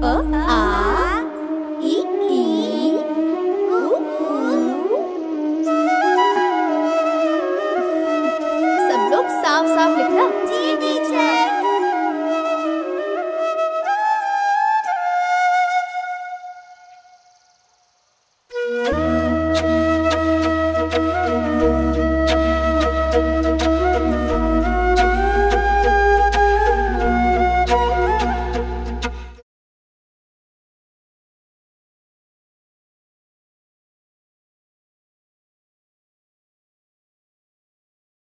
Speaker 20: अ